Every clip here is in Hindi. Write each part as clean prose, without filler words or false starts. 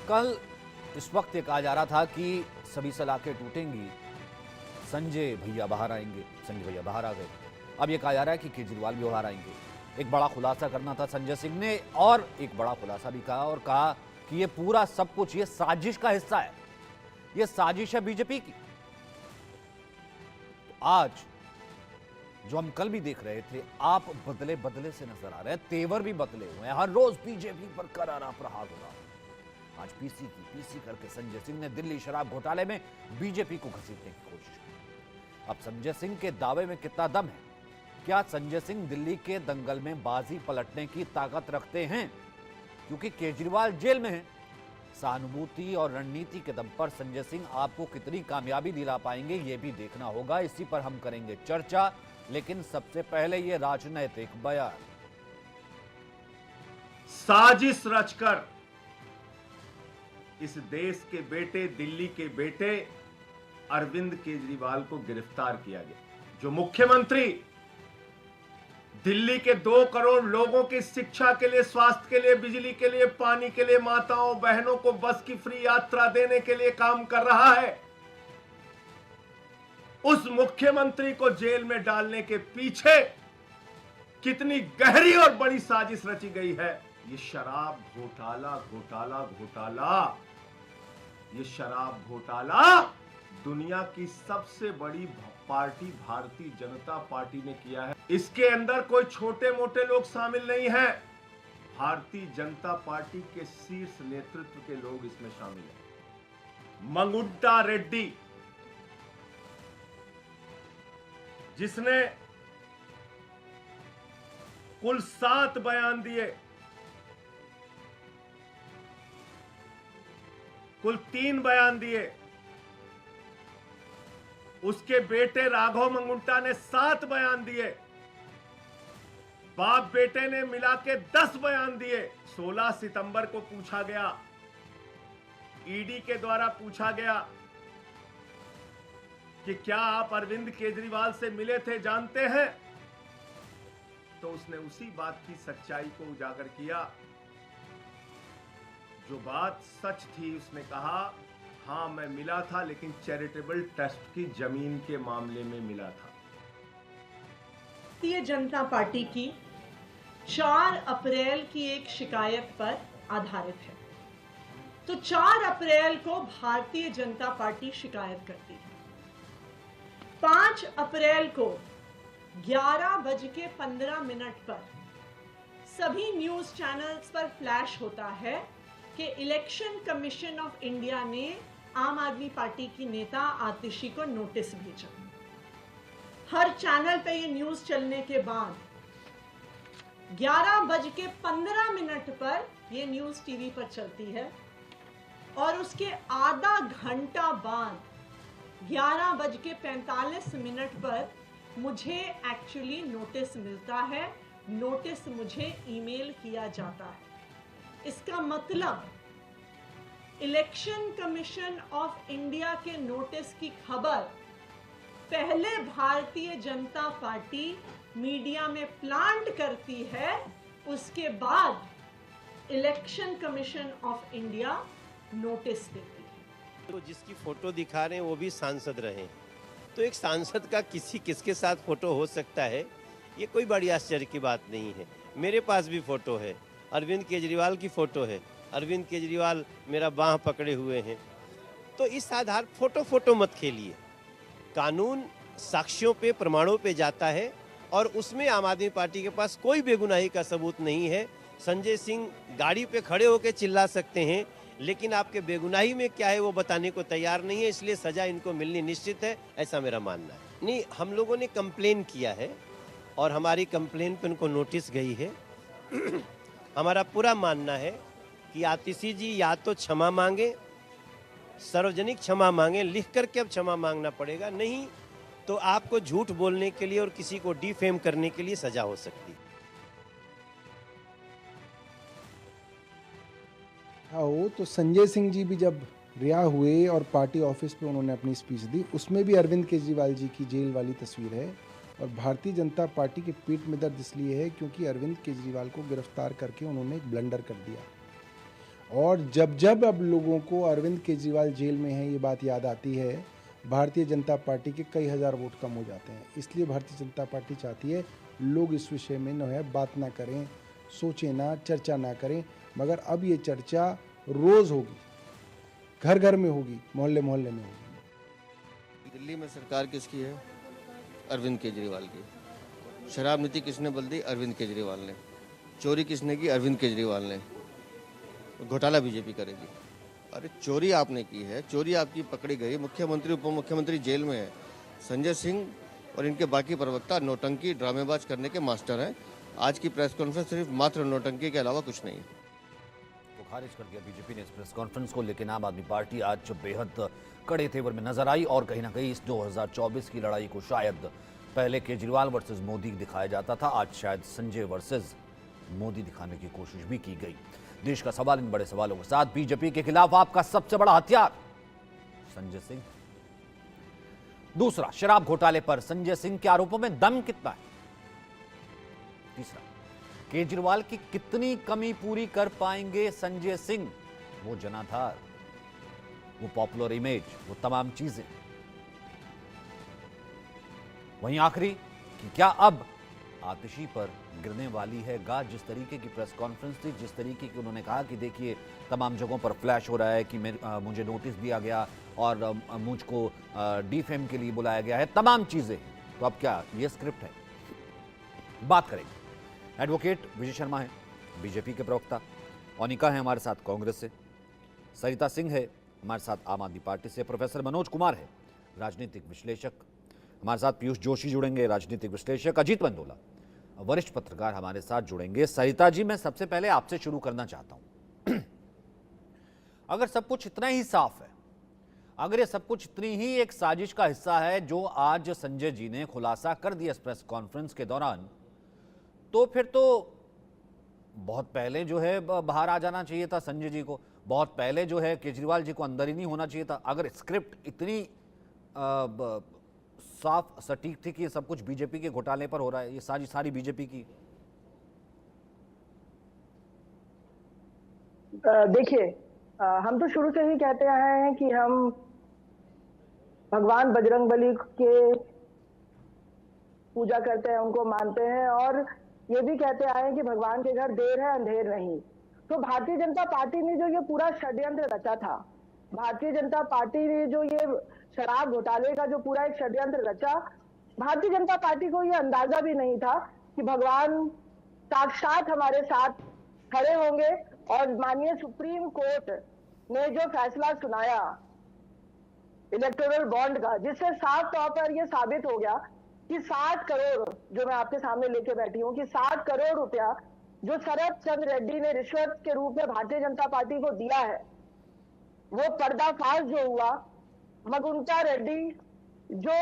कल इस वक्त ये कहा जा रहा था कि सभी सलाखें टूटेंगी, संजय भैया बाहर आएंगे। संजय भैया बाहर आ गए। अब ये कहा जा रहा है कि केजरीवाल भी बाहर आएंगे। एक बड़ा खुलासा करना था संजय सिंह ने, और एक बड़ा खुलासा भी कहा और कहा कि ये पूरा सब कुछ ये साजिश का हिस्सा है, ये साजिश है बीजेपी की। तो आज जो हम कल भी देख रहे थे, आप बदले बदले से नजर आ रहे हैं, तेवर भी बदले हुए हैं। हर रोज बीजेपी पर करारा प्रहार हो रहा है। आज पीसी करके संजय सिंह ने दिल्ली शराब घोटाले में बीजेपी को घसीटने की कोशिश की। अब संजय सिंह के दावे में कितना दम है? क्या संजय सिंह दिल्ली के दंगल में बाजी पलटने की ताकत रखते हैं? क्योंकि केजरीवाल जेल में है। सहानुभूति और रणनीति के दम पर संजय सिंह आपको कितनी कामयाबी दिला पाएंगे, यह भी देखना होगा। इसी पर हम करेंगे चर्चा, लेकिन सबसे पहले ये राजनैतिक बयान। साजिश रचकर इस देश के बेटे, दिल्ली के बेटे अरविंद केजरीवाल को गिरफ्तार किया गया, जो मुख्यमंत्री दिल्ली के 2 करोड़ लोगों की शिक्षा के लिए, स्वास्थ्य के लिए, बिजली के लिए, पानी के लिए, माताओं बहनों को बस की फ्री यात्रा देने के लिए काम कर रहा है, उस मुख्यमंत्री को जेल में डालने के पीछे कितनी गहरी और बड़ी साजिश रची गई है। ये शराब घोटाला घोटाला घोटाला, ये शराब घोटाला दुनिया की सबसे बड़ी पार्टी भारतीय जनता पार्टी ने किया है। इसके अंदर कोई छोटे मोटे लोग शामिल नहीं हैं। भारतीय जनता पार्टी के शीर्ष नेतृत्व के लोग इसमें शामिल हैं। मंगुंडा रेड्डी, जिसने कुल 7 बयान दिए, कुल 3 बयान दिए, उसके बेटे राघव मंगुंडा ने 7 बयान दिए, बाप बेटे ने मिला के 10 बयान दिए। 16 सितंबर को पूछा गया, ईडी के द्वारा पूछा गया कि क्या आप अरविंद केजरीवाल से मिले थे, जानते हैं? तो उसने उसी बात की सच्चाई को उजागर किया। जो बात सच थी, उसने कहा हां मैं मिला था, लेकिन चैरिटेबल ट्रस्ट की जमीन के मामले में मिला था। भारतीय जनता पार्टी की 4 अप्रैल की एक शिकायत पर आधारित है। तो 4 अप्रैल को भारतीय जनता पार्टी शिकायत करती है। 5 अप्रैल को 11:15 पर सभी न्यूज चैनल्स पर फ्लैश होता है कि इलेक्शन कमीशन ऑफ इंडिया ने आम आदमी पार्टी की नेता आतिशी को नोटिस भेजा। हर चैनल पे ये न्यूज चलने के बाद 11:15 पर ये न्यूज टीवी पर चलती है, और उसके आधा घंटा बाद 11:45 पर मुझे एक्चुअली नोटिस मिलता है। नोटिस मुझे ईमेल किया जाता है। इसका मतलब इलेक्शन कमीशन ऑफ इंडिया के नोटिस की खबर पहले भारतीय जनता पार्टी मीडिया में प्लांट करती है, उसके बाद election commission of India notice देती है। तो जिसकी फोटो दिखा रहे हैं वो भी सांसद रहे हैं, तो एक सांसद का किसके साथ फोटो हो सकता है, ये कोई बड़ी आश्चर्य की बात नहीं है। मेरे पास भी फोटो है, अरविंद केजरीवाल की फोटो है, अरविंद केजरीवाल मेरा बांह पकड़े हुए हैं। तो इस आधार फोटो मत खेलिए। कानून साक्ष्यों पे, प्रमाणों पे जाता है, और उसमें आम आदमी पार्टी के पास कोई बेगुनाही का सबूत नहीं है। संजय सिंह गाड़ी पे खड़े होकर चिल्ला सकते हैं, लेकिन आपके बेगुनाही में क्या है वो बताने को तैयार नहीं है, इसलिए सजा इनको मिलनी निश्चित है, ऐसा मेरा मानना है। नहीं, हम लोगों ने कंप्लेन किया है और हमारी कंप्लेन पे उनको नोटिस गई है। हमारा पूरा मानना है कि आतिशी जी या तो क्षमा मांगे, सार्वजनिक क्षमा मांगे, लिख करके अब क्षमा मांगना पड़ेगा, नहीं तो आपको झूठ बोलने के लिए और किसी को डिफेम करने के लिए सजा हो सकती है। हाँ, तो संजय सिंह जी भी जब रिहा हुए और पार्टी ऑफिस पे उन्होंने अपनी स्पीच दी, उसमें भी अरविंद केजरीवाल जी की जेल वाली तस्वीर है। और भारतीय जनता पार्टी के पीठ में दर्द इसलिए है क्योंकि अरविंद केजरीवाल को गिरफ्तार करके उन्होंने एक ब्लंडर कर दिया। और जब जब अब लोगों को अरविंद केजरीवाल जेल में है ये बात याद आती है, भारतीय जनता पार्टी के कई हजार वोट कम हो जाते हैं। इसलिए भारतीय जनता पार्टी चाहती है लोग इस विषय में न है बात ना करें, सोचें ना, चर्चा ना करें, मगर अब ये चर्चा रोज होगी, घर घर में होगी, मोहल्ले मोहल्ले में होगी। दिल्ली में सरकार किसकी है? अरविंद केजरीवाल की। शराब नीति किसने बदल दी? अरविंद केजरीवाल ने। चोरी किसने की? अरविंद केजरीवाल ने। घोटाला बीजेपी करेगी। अरे चोरी आपने की है, चोरी आपकी पकड़ी गई, मुख्यमंत्री उप मुख्यमंत्री जेल में है। संजय सिंह और इनके बाकी प्रवक्ता नौटंकी ड्रामेबाज करने के मास्टर हैं। आज की प्रेस कॉन्फ्रेंस सिर्फ मात्र नौटंकी के अलावा कुछ नहीं। तो खारिज कर दिया बीजेपी ने इस प्रेस कॉन्फ्रेंस को, लेकिन आम आदमी पार्टी आज बेहद कड़े तेवर में नजर आई और कहीं ना कहीं इस 2024 की लड़ाई को शायद पहले केजरीवाल वर्सेस मोदी दिखाया जाता था, आज शायद संजय वर्सेस मोदी दिखाने की कोशिश भी की गई। देश का सवाल इन बड़े सवालों के साथ बीजेपी के खिलाफ आपका सबसे बड़ा हथियार संजय सिंह। दूसरा, शराब घोटाले पर संजय सिंह के आरोपों में दम कितना है। तीसरा, केजरीवाल की कितनी कमी पूरी कर पाएंगे संजय सिंह, वो जनाधार, वो पॉपुलर इमेज, वो तमाम चीजें। वहीं आखिरी कि क्या अब आतिशी पर गिरने वाली है गाज। जिस तरीके की प्रेस कॉन्फ्रेंस थी, जिस तरीके की उन्होंने कहा कि देखिए तमाम जगहों पर फ्लैश हो रहा है कि मुझे नोटिस दिया गया और मुझको डिफेम के लिए बुलाया गया है, तमाम चीजें। तो अब क्या ये स्क्रिप्ट है? बात करेंगे। एडवोकेट विजय शर्मा है बीजेपी के प्रवक्ता, ओनिका है हमारे साथ कांग्रेस से, सरिता सिंह है हमारे साथ आम आदमी पार्टी से, प्रोफेसर मनोज कुमार है राजनीतिक विश्लेषक, हमारे साथ पीयूष जोशी जुड़ेंगे राजनीतिक विश्लेषक, अजीत बंदोला वरिष्ठ पत्रकार हमारे साथ जुड़ेंगे। सरिता जी, मैं सबसे पहले आपसे शुरू करना चाहता हूं। अगर सब कुछ इतना ही साफ है, अगर ये सब कुछ इतनी ही एक साजिश का हिस्सा है जो आज संजय जी ने खुलासा कर दिया इस प्रेस कॉन्फ्रेंस के दौरान, तो फिर तो बहुत पहले जो है बाहर आ जाना चाहिए था संजय जी को, बहुत पहले जो है केजरीवाल जी को अंदर ही नहीं होना चाहिए था। अगर स्क्रिप्ट इतनी साफ सटीक थी कि ये सब कुछ बीजेपी के घोटाले पर हो रहा है, ये सारी बीजेपी की। देखिए, हम तो शुरू से ही कहते आए हैं कि हम भगवान बजरंगबली के पूजा करते हैं, उनको मानते हैं, और ये भी कहते आए हैं कि भगवान के घर देर है अंधेर नहीं। तो भारतीय जनता पार्टी ने जो ये पूरा षड्यंत्र रचा था, भारतीय जनता पार्टी ने जो ये शराब घोटाले का जो पूरा एक षड्यंत्र रचा, भारतीय जनता पार्टी को ये अंदाजा भी नहीं था कि भगवान साक्षात हमारे साथ खड़े होंगे और माननीय सुप्रीम कोर्ट ने जो फैसला सुनाया इलेक्टोरल बॉन्ड का, जिससे साफ तौर पर यह साबित हो गया कि 60 करोड़ जो मैं आपके सामने लेके बैठी हूं कि 60 करोड़ रुपया जो शरद चंद्र रेड्डी ने रिश्वत के रूप में भारतीय जनता पार्टी को दिया है, वो पर्दाफाश जो हुआ। मगुंटा रेड्डी जो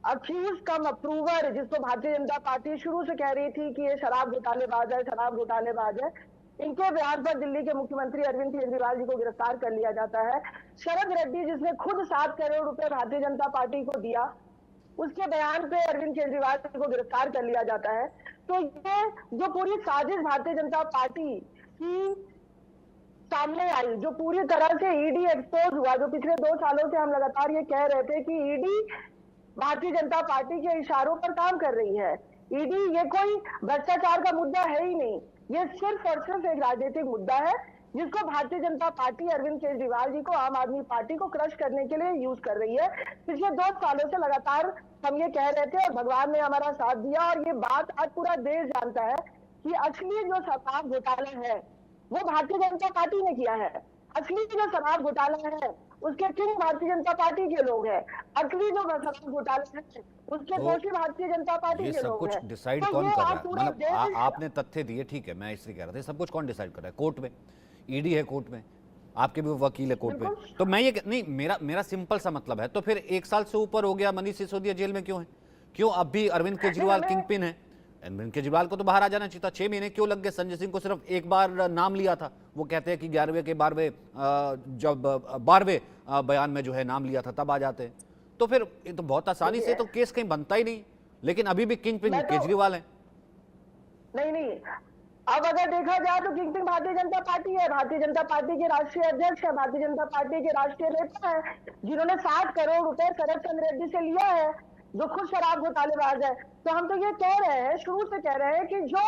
अक्यूज कम अप्रूवर, जिसको भारतीय जनता पार्टी शुरू से कह रही थी कि ये शराब घोटालेबाज है, शराब घोटालेबाज है, इनके बयान पर दिल्ली के मुख्यमंत्री अरविंद केजरीवाल जी को गिरफ्तार कर लिया जाता है। शरद रेड्डी जिसने खुद 7 करोड़ रुपए भारतीय जनता पार्टी को दिया, उसके बयान पे अरविंद केजरीवाल जी को गिरफ्तार कर लिया जाता है। तो ये जो पूरी साजिश भारतीय जनता पार्टी की सामने आई, जो पूरी तरह से ईडी एक्सपोज हुआ, जो पिछले 2 सालों से हम लगातार ये कह रहे थे कि ईडी भारतीय जनता पार्टी के इशारों पर काम कर रही है। ईडी ये कोई भ्रष्टाचार का मुद्दा है ही नहीं, ये सिर्फ और सिर्फ एक राजनीतिक मुद्दा है जिसको भारतीय जनता पार्टी अरविंद केजरीवाल जी को, आम आदमी पार्टी को क्रश करने के लिए यूज कर रही है। पिछले 2 सालों से लगातार हम ये कह रहे थे और भगवान ने हमारा साथ दिया, और ये बात आज पूरा देश जानता है कि असली जो शराब घोटाला है वो भारतीय जनता पार्टी ने किया है। असली जो शराब घोटाला है उसके किंग भारतीय जनता पार्टी के लोग हैं। असली जो शराब घोटाला है उसके दोषी भारतीय जनता पार्टी के लोग हैं। ये सब कुछ डिसाइड कौन कर रहा है? मतलब आपने तथ्य दिए, ठीक है, मैं इसलिए कह रहा था सब कुछ कौन डिसाइड कर रहा है? कोर्ट में, ईडी है कोर्ट में, आपके भी वकील है कोर्ट में। तो मैं ये नहीं, मेरा सिंपल सा मतलब है, तो फिर 1 साल से ऊपर हो गया, मनीष सिसोदिया जेल में क्यों है? क्यों अब भी अरविंद केजरीवाल किंग पिन है? अरविंद केजरीवाल को तो बाहर आ जाना चाहिए था। 6 महीने क्यों लग गए? संजय सिंह को सिर्फ एक बार नाम लिया था, वो कहते हैं कि 11वें के 12वें जब 12वें बयान में जो है नाम लिया था तब आ जाते हैं। तो फिर ये तो बहुत आसानी से तो केस कहीं बनता ही नहीं, लेकिन अभी भी किंग पिन केजरीवाल है। नहीं, अब अगर देखा जाए तो king pin Bharatiya Janata party है, भारतीय जनता पार्टी के राष्ट्रीय अध्यक्ष है, भारतीय जनता पार्टी के राष्ट्रीय नेता है, जिन्होंने 60 करोड़ रुपए शरद चंद्र रेड्डी से लिया है, जो खुद शराब घोटालेबाज है। तो हम तो ये कह रहे हैं, शुरू से कह रहे हैं कि जो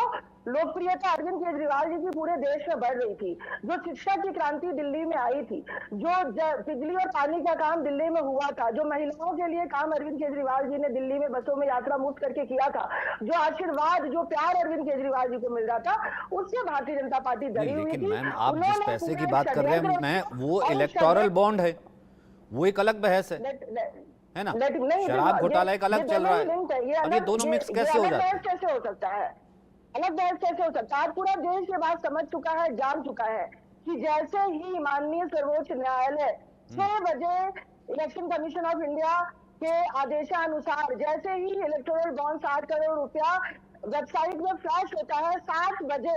लोकप्रियता अरविंद केजरीवाल जी की पूरे देश में बढ़ रही थी, जो शिक्षा की क्रांति दिल्ली में आई थी, जो बिजली और पानी का काम दिल्ली में हुआ था, जो महिलाओं के लिए काम अरविंद केजरीवाल जी ने दिल्ली में बसों में यात्रा मुक्त करके किया था, जो आशीर्वाद, जो प्यार अरविंद केजरीवाल जी को मिल रहा था, उससे भारतीय जनता पार्टी डरी हुई लेकिन थी। मैम, आप जिस उन्होंने पैसे की पूरे बात कर रहे हैं, षड्यंत्र मैं वो और इलेक्टोरल बॉन्ड है, वो एक अलग बहस है ना। नहीं, शराब घोटाला एक अलग चल रहा है, अब ये दोनों मिक्स कैसे हो जाते हैं? कैसे हो सकता है? अलग बहस कैसे हो सकता है? पूरा देश ये बात समझ चुका है, जान चुका है कि जैसे ही माननीय सर्वोच्च न्यायालय 6 बजे इलेक्शन कमीशन ऑफ इंडिया के आदेशानुसार जैसे ही इलेक्टोरल बॉन्ड 60 करोड़ रुपया वेबसाइट में फ्लैश होता है, 7 बजे,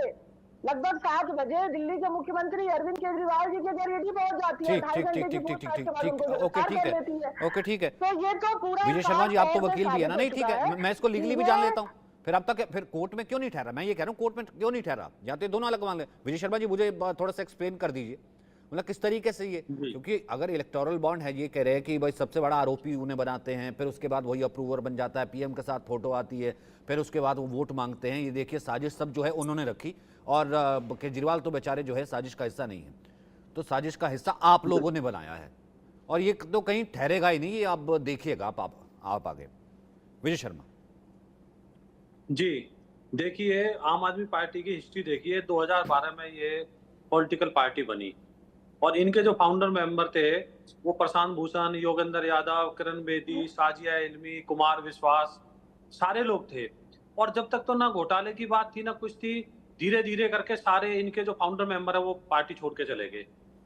लगभग 7 बजे दिल्ली के मुख्यमंत्री अरविंद केजरीवाल जी के घर ईडी पहुंच जाती है। ठीक ठीक ठीक ठीक ठीक ठीक ठीक, ओके ठीक है, ओके ठीक है। तो ये तो पूरा विजय शर्मा जी, आप तो वकील भी है ना? नहीं ठीक है, मैं इसको लीगली भी जान लेता हूँ। फिर अब तक फिर कोर्ट में क्यों नहीं ठहरा? मैं ये कह रहा हूँ कोर्ट में क्यों नहीं ठहरा, या तो दोनों अलग मांग ले। विजय शर्मा जी, मुझे थोड़ा सा एक्सप्लेन कर दीजिए, मतलब किस तरीके से ये, क्योंकि अगर इलेक्टोरल बॉन्ड है, ये कह रहे हैं कि भाई सबसे बड़ा आरोपी उन्हें बनाते हैं, फिर उसके बाद वही अप्रूवर बन जाता है, पीएम के साथ फोटो आती है, फिर उसके बाद वो वोट मांगते हैं। ये देखिए साजिश सब जो है उन्होंने रखी, और केजरीवाल तो बेचारे जो है साजिश का हिस्सा नहीं है, तो साजिश का हिस्सा आप लोगों ने बनाया है, और ये तो कहीं ठहरेगा ही नहीं। ये आप देखिएगा, आप आगे। विजय शर्मा जी, देखिए, आम आदमी पार्टी की हिस्ट्री देखिए। 2012 में ये पॉलिटिकल पार्टी बनी, और इनके जो फाउंडर मेंबर थे वो प्रशांत भूषण, योगेंद्र यादव, किरण बेदी, साजिया इल्मी, कुमार विश्वास, सारे लोग थे। और जब तक तो ना घोटाले की बात थी ना कुछ थी, धीरे धीरे करके सारे इनके जो फाउंडर मेंबर है वो पार्टी छोड़ के चले गए।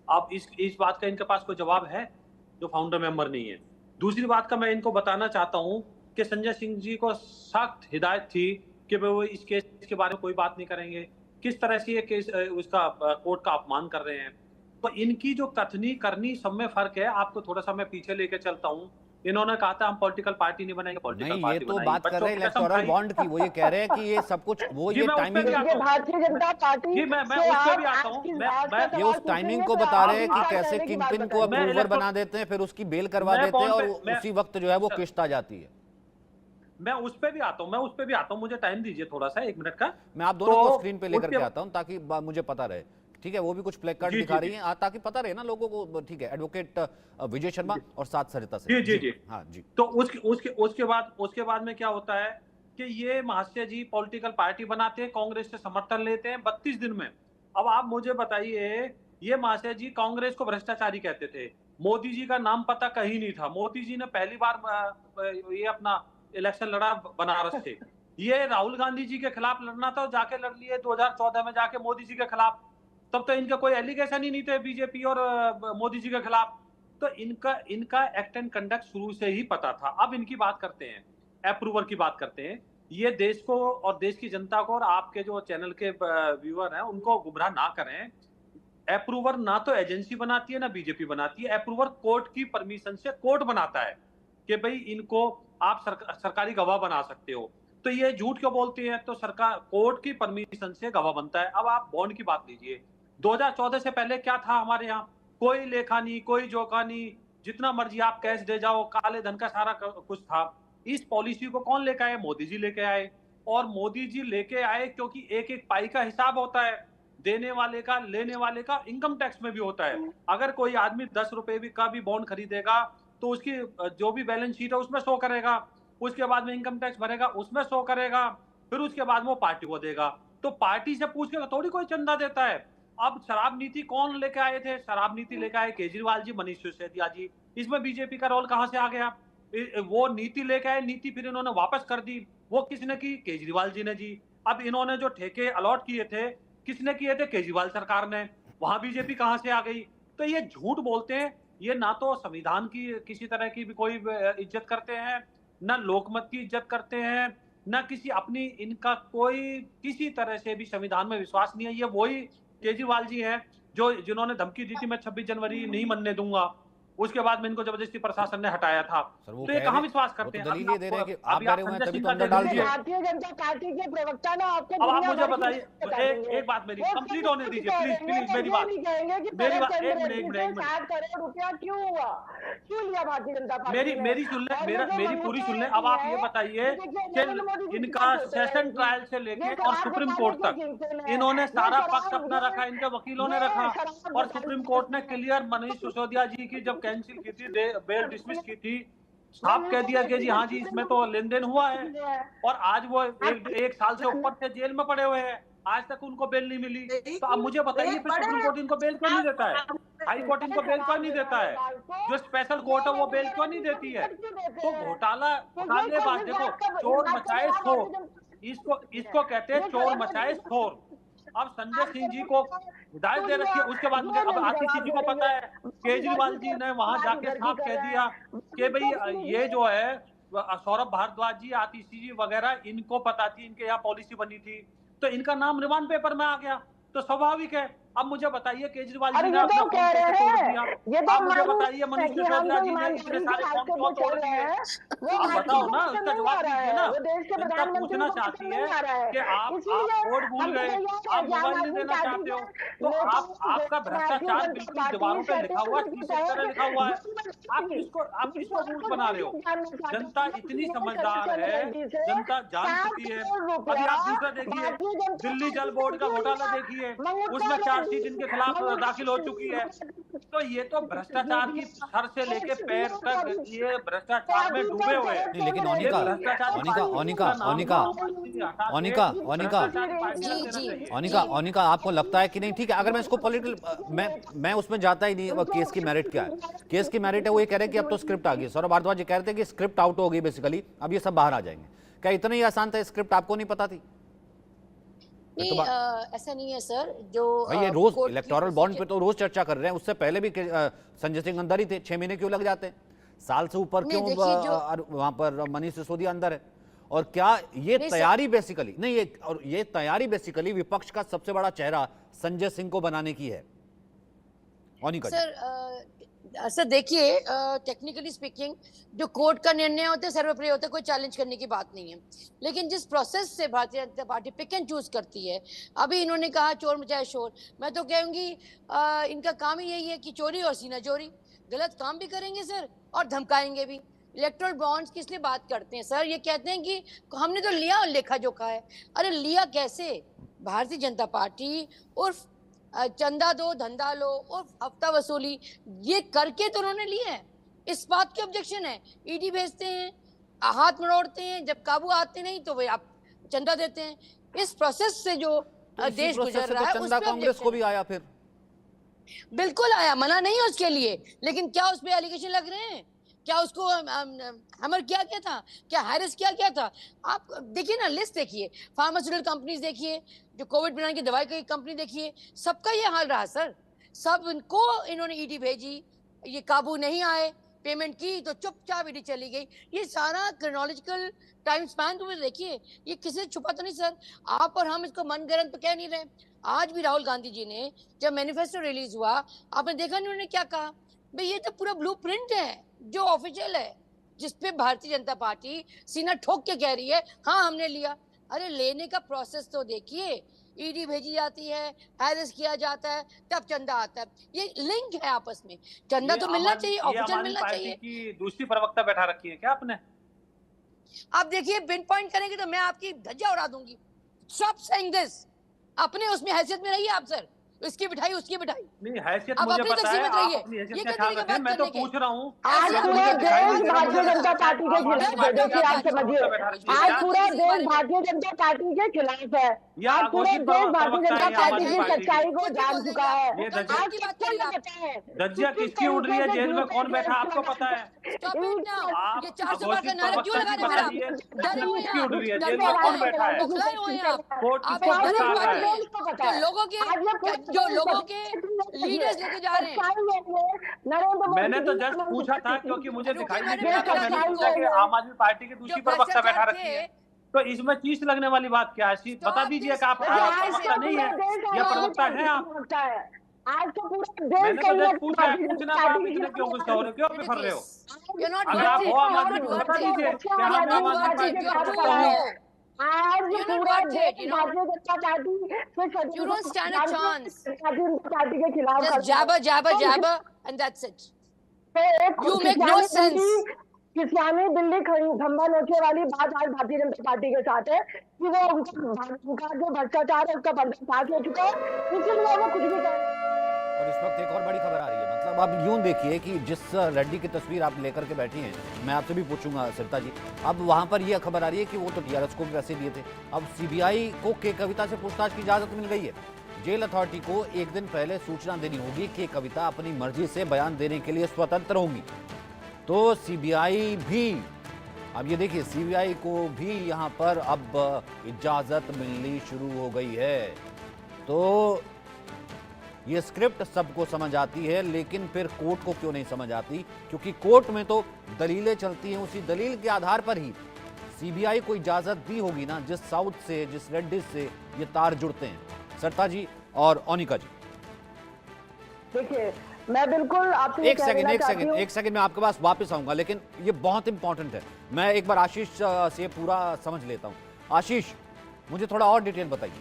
अब इस बात का इनके पास कोई जवाब है? जो फाउंडर मेंबर नहीं है। दूसरी बात का मैं इनको बताना चाहता हूँ कि संजय सिंह जी को सख्त हिदायत थी कि वो इस केस के बारे में कोई बात नहीं करेंगे। किस तरह से ये केस उसका कोर्ट का अपमान कर रहे हैं। तो इनकी जो कथनी करनी सब में फर्क है। आपको थोड़ा सा मैं पीछे लेके चलता हूँ। इन्होंने कहा था हम पॉलिटिकल पार्टी नहीं बनाएंगे, पॉलिटिकल पार्टी ये तो बात कर रहे हैं इलेक्टोरल बॉन्ड की। वो ये कह रहे हैं कि ये सब कुछ वो ये टाइमिंग, भारतीय जनता पार्टी जी मैं उस पे भी आता हूँ। ये उस टाइमिंग को बता रहे हैं कि कैसे किंगपिन को अप्रूवर बना देते हैं, फिर उसकी बेल करवा देते हैं, और उसी वक्त जो है वो किस्त आ जाती है। मैं उस पे भी आता हूँ, मुझे टाइम दीजिए थोड़ा सा, 1 मिनट का। मैं आप दोनों को स्क्रीन पे लेकर के आता हूँ ताकि मुझे पता रहे। ठीक है, वो भी कुछ प्लेकार्ड दिखा रही हैं ताकि पता रहे ना लोगों को। ठीक है, एडवोकेट विजय शर्मा और साथ सरिता से। जी हाँ जी। तो उसके बाद में क्या होता है कि ये महाशय जी पॉलिटिकल पार्टी बनाते हैं, कांग्रेस से समर्थन लेते हैं 32 दिन में। अब आप मुझे बताइए, ये महाशय जी कांग्रेस को भ्रष्टाचारी कहते थे, मोदी जी का नाम पता कहीं नहीं था। मोदी जी ने पहली बार ये अपना इलेक्शन लड़ा बनारस से। ये राहुल गांधी जी के खिलाफ लड़ना था, जाके लड़ लिए 2014 में जाके मोदी जी के खिलाफ। तब तो इनका कोई एलिगेशन ही नहीं थे बीजेपी और मोदी जी के खिलाफ। तो इनका एक्ट एंड कंडक्ट शुरू से ही पता था। अब इनकी बात करते हैं, अप्रूवर की बात करते हैं। ये देश को और देश की जनता को और आपके जो चैनल के व्यूअर हैं उनको गुमराह ना करें। अप्रूवर ना तो एजेंसी बनाती है ना बीजेपी बनाती है। अप्रूवर कोर्ट की परमिशन से कोर्ट बनाता है कि भाई इनको आप सरकारी गवाह बना सकते हो। तो ये झूठ क्यों बोलती है? तो सरकार कोर्ट की परमिशन से गवाह बनता है। अब आप बॉन्ड की बात लीजिए, 2014 से पहले क्या था हमारे यहाँ? कोई लेखा नहीं, कोई जोखा नहीं, जितना मर्जी आप कैश दे जाओ, काले धन का सारा कुछ था। इस पॉलिसी को कौन लेके आए? मोदी जी लेके आए। और मोदी जी लेके आए क्योंकि एक एक पाई का हिसाब होता है, देने वाले का, लेने वाले का, इनकम टैक्स में भी होता है। अगर कोई आदमी 10 रुपए का भी बॉन्ड खरीदेगा तो उसकी जो भी बैलेंस शीट है उसमें शो करेगा, उसके बाद में इनकम टैक्स भरेगा उसमें शो करेगा, फिर उसके बाद वो पार्टी को देगा। तो पार्टी से पूछ के थोड़ी कोई चंदा देता है। अब शराब नीति कौन लेके आए थे? शराब नीति लेके आए केजरीवाल जी, मनीष सिसोदिया जी। इसमें बीजेपी का रोल कहां से आ गया? वो नीति लेके आए, नीति फिर इन्होंने वापस कर दी। वो किसने की? केजरीवाल जी ने जी। अब इन्होंने जो ठेके अलॉट किए थे, किसने किए थे? केजरीवाल सरकार ने। वहां बीजेपी कहां से आ गई? तो ये झूठ बोलते हैं। ये ना तो संविधान की किसी तरह की भी कोई इज्जत करते हैं, ना लोकमत की इज्जत करते हैं, ना किसी अपनी, इनका कोई किसी तरह से भी संविधान में विश्वास नहीं है। ये वही केजरीवाल जी हैं जिन्होंने धमकी दी थी मैं 26 जनवरी नहीं मनने दूंगा। उसके बाद में इनको जबरदस्ती प्रशासन ने हटाया था। सर, वो तो ये कह कहाँ रहे- विश्वास वो करते तो हैं? दलील ये दे रहे हैं कि आप अभी डरे हुए हैं, संजय तभी सिंह तो का अंदर देख डाल लीजिए। दिया। भारतीय जनता पार्टी के प्रवक्ता ना आपको अब आप दुनिया मुझे भर की बताइए, बता देंगे। एक बात मेरी वो कंप्लीट सिर्फ होने कुछ दीजिए, प्लीज कहेंगे प्लीज तो मेरी ये बात, नहीं कहेंगे कि मेरी भरत बात, चंद्र एक मिनट रेड्डी एक से मिनट 60 करोड़ रुपया क्यों हुआ, क्यों लिया भारतीय जनता पार्टी मेरी ने? मेरी सुन ले, और ये मेरा जो मेरी पूरी सुन ले। मंगूटा अब आप ये है, बताइए ये देखिए नरेंद्र मोदी कि जी इनका कितना छोटे हैं सेशन इनकी। ट्रायल से ये लेके शराब और सुप्रीम घोटाले कोर्ट के तक किंगपिन है। इन्होंने ये सारा शराब पक्ष अपना रखा, इनके वकीलों ने ये रखा। शराब और घोटाले सुप्रीम के कोर्ट ने किंगपिन है। क्लियर मनीष सिसोदिया जी की जब कैंसिल की थी, बेल डिसमिस की थी, साफ कह दिया कि जी हाँ जी इसमें तो लेन देन हुआ है। और आज वो एक साल से ऊपर से जेल में पड़े हुए हैं, आज तक उनको बेल नहीं मिली। तो अब मुझे बताइए फिर सुप्रीम कोर्ट इनको बेल क्यों नहीं देता है? हाई कोर्ट इनको बेल क्यों नहीं देता है? जो स्पेशल कोर्ट है वो बेल क्यों नहीं देती है? तो घोटालेबाज, देखो, चोर मचाए शोर, इसको कहते हैं चोर मचाए शोर। अब संजय सिंह जी को हिदायत दे रखी है, उसके बाद में अब आतिशी जी को पता है, केजरीवाल जी ने वहां जाके साफ कह दिया कि भाई ये जो है सौरभ भारद्वाज जी, आतिशी जी वगैरह, इनको पता थी, इनके यहाँ पॉलिसी बनी थी, तो इनका नाम रिमांड पेपर में आ गया, तो स्वाभाविक है। अब मुझे बताइए केजरीवाल जी ने ये अपना तो फोन कह कैसे रहे तोड़ हैं, दिया? ये तो आप मुझे बताइए मनीष कि हम सिसोदिया जो जी ने ईमानदारी इतने के सारे हाथ फोन से क्यों वो तोड़ चल रहे दिए? हैं, वो आप भारतीय बताओ ना, को इसका पसंद नहीं जवाब आ रहा दीजिए है, ना। वो देश के जनता प्रधानमंत्री पूछना को चाहती पसंद है नहीं आ रहा है। कि आप इसीलिए वोट भूल हमको गए, याद है आप कि आम मोबाइल नहीं आदमी देना पार्टी चाहते हो, के तो नेता आपका भारतीय भ्रष्टाचार जनता बिल्कुल पार्टी दीवारों पे लिखा हुआ है, षड्यंत्र शीशे की तरह लिखा हुआ है। आप की किसको मूर्ख बना रहे हो? जनता इतनी समझदार है, जनता जान चुकी है। अभी आप दूसरा देखिए, दिल्ली जल बोर्ड का घोटाला देखिए, उसमें चार्जशीट इनके खिलाफ दाखिल हो चुकी है। तो ये तो भ्रष्टाचार की सर से लेके पैर तक ये भ्रष्टाचार में डूबे हुए हैं। नहीं, लेकिन ये ओनिका भ्रष्टाचार ओनिका आपको लगता है कि नहीं? ठीक है, अगर मैं इसको पॉलिटिकल, मैं उसमें जाता ही नहीं। केस की मेरिट क्या है? केस की मेरिट है वो ये कह रहे हैं कि अब तो स्क्रिप्ट आ गई। सौरभ भारद्वाज जी कह रहे थे कि स्क्रिप्ट आउट हो गई बेसिकली, अब ये सब बाहर आ जाएंगे। क्या इतना ही आसान था? स्क्रिप्ट आपको नहीं पता थी? नहीं, ऐसा नहीं है सर। जो भाई ये रोज इलेक्टोरल बॉन्ड पे तो रोज चर्चा कर रहे हैं, उससे पहले भी संजय सिंह अंदर ही थे। 6 महीने क्यों लग जाते हैं? साल से ऊपर क्यों वहां पर मनीष सिसोदिया अंदर है? और क्या ये तैयारी बेसिकली नहीं, ये तैयारी बेसिकली विपक्ष का सबसे बड़ा चेहरा संजय सिंह को बनाने की है? सर देखिए, टेक्निकली स्पीकिंग जो कोर्ट का निर्णय होता है सर्वोपरि होता है, कोई चैलेंज करने की बात नहीं है। लेकिन जिस प्रोसेस से Bharatiya Janata party pick and choose करती है, अभी इन्होंने कहा चोर मचाए शोर, मैं तो कहूंगी इनका काम ही यही है कि चोरी और सीना चोरी, गलत काम भी करेंगे सर और धमकाएंगे भी। इलेक्टोरल बॉन्ड्स किस लिए बात करते हैं सर? ये कहते हैं कि हमने तो लिया और लेखा जोखा है। अरे लिया कैसे? भारतीय जनता पार्टी उर्फ चंदा दो धंधा लो और हफ्ता वसूली, ये करके तो उन्होंने लिए हैं। इस बात की ऑब्जेक्शन है। ईडी भेजते हैं, हाथ मरोड़ते हैं, जब काबू आते नहीं तो वे आप चंदा देते हैं। इस प्रोसेस से जो देश गुजर रहा है, चंदा कांग्रेस को भी आया, फिर बिल्कुल आया, मना नहीं है उसके लिए। लेकिन क्या उस पे एलिगेशन लग रहे हैं? क्या उसको हैमर किया गया था? क्या हैरेस किया गया था? आप देखिए ना, लिस्ट देखिए, फार्मास्यूटिकल कंपनीज देखिए, जो कोविड बनाने की दवाई की कंपनी देखिए, सबका ये हाल रहा सर। सब इनको इन्होंने ईडी भेजी, ये काबू नहीं आए, पेमेंट की तो चुपचाप ईडी चली गई। ये सारा क्रोनोलॉजिकल टाइम स्पैन तो देखिए, ये किसी छुपा तो नहीं सर। आप और हम इसको मनगढ़ंत तो कह नहीं रहे। आज भी राहुल गांधी जी ने जब मैनिफेस्टो रिलीज हुआ, आपने देखा नहीं उन्होंने क्या कहा? भाई ये तो पूरा ब्लूप्रिंट है जो ऑफिशियल है, जिसपे भारतीय जनता पार्टी सीना ठोक के कह रही है हाँ हमने लिया। अरे लेने का प्रोसेस तो देखिए, ईडी भेजी जाती है, हैरेस किया जाता है, तब चंदा आता है। ये लिंक है आपस में, चंदा तो मिलना चाहिए, ऑफिशियल मिलना चाहिए। की दूसरी प्रवक्ता बैठा रखी है क्या आपने? आप देखिए, पिन पॉइंट करेंगे तो मैं आपकी धज्जियां उड़ा दूंगी। Stop saying this. अपने उसमें हैसियत में रहिए आप सर, इसकी बिठाई उसकी बिठाई। नहीं, हैसियत अब मुझे अपनी पता तकसीम है, में आप रहिए। अपनी हैसियत ये का किस ख्याल तरीके रखें। बात मैं तो करने पूछ रहा हूँ, आज पूरा देश भारतीय जनता पार्टी के खिलाफ है। देखिए आप समझिए, आज पूरा देश भारतीय जनता पार्टी के खिलाफ है। आज पूरा देश भारतीय जनता पार्टी की सच्चाई को जान चुका है। आज सबको ये पता है धज्जियां किसकी उड़ रही है, जेल में कौन बैठा आपको पता है? Stop it now। आप ये 400 बार का घोषित नारा क्यों लगा प्रवक्ता रहे की हैं? बताइए, डरे हुए किसकी उड़ रही है, हैं, जेल में कौन बैठा है? बौखलाए हुए हैं आप। कोर्ट आप किसको डरे बता रहा है? जो लोगों के लीडर्स लेके जा रहे हैं। मैंने तो जस्ट पूछा था क्योंकि मुझे दिखाई नहीं दे रहा था। मैंने सोचा कि आम आदमी पार्टी के दूसरी प्रवक्ता बैठा रखी है, तो इसमें चीज लगने वाली बात क्या है? बता दीजिए कि आप प्रवक्ता नहीं है या प्रवक्ता है आप? आज तो पूरा देश मैंने तो कहीं जस्ट ना पूछा है, कहीं पूछना तो आप इतने क्यों गुस्सा हो रहे हो, क्यों बिफर रहे हो? You're not अगर आप worth it. हो आम You're आदमी not को worth बता it. दीजिए कि हम You're आम not आदमी worth पार्टी it. के You're साथ too खड़े हैं। low. आज You're not पूरा worth देश it, you know. Bharatiya Janata party You don't stand a chance. Party के खिलाफ Just खड़ा है। jabber, jabber, तो jabber, and that's it. तो एक You make no sense. किसानी दिल्ली खंबा नोचने वाली बात आज भारतीय जनता पार्टी के साथ है कि वो उनका जो भ्रष्टाचार है उसका पर्दाफाश हो चुका है, इसलिए वो कुछ भी कर रहे हैं। और इस वक्त एक और बड़ी खबर आ रही है, मतलब आप यूं देखिए कि जिस रेड्डी की तस्वीर आप लेकर के बैठी हैं, मैं आपसे भी पूछूंगा सरिता जी, अब वहां पर यह खबर आ रही है कि वो तो टीआरएस को भी पैसे दिए थे। अब सीबीआई को के कविता से पूछताछ की इजाजत मिल गई है। जेल अथॉरिटी को एक दिन पहले सूचना देनी होगी कि कविता अपनी मर्जी से बयान देने के लिए स्वतंत्र होंगी। तो सीबीआई भी, अब ये देखिए, सीबीआई को भी यहां पर अब इजाजत मिलनी शुरू हो गई है। तो ये स्क्रिप्ट सबको समझ आती है, लेकिन फिर कोर्ट को क्यों नहीं समझ आती? क्योंकि कोर्ट में तो दलीलें चलती हैं, उसी दलील के आधार पर ही सीबीआई को इजाजत दी होगी ना, जिस साउथ से, जिस रेड्डी से ये तार जुड़ते हैं। सरिता जी और ओनिका जी, देखिए मैं बिल्कुल आपसे एक सेकंड मैं आपके पास वापस आऊंगा, लेकिन ये बहुत इंपॉर्टेंट है। मैं एक बार आशीष से पूरा समझ लेता हूं। आशीष, मुझे थोड़ा और डिटेल बताइए।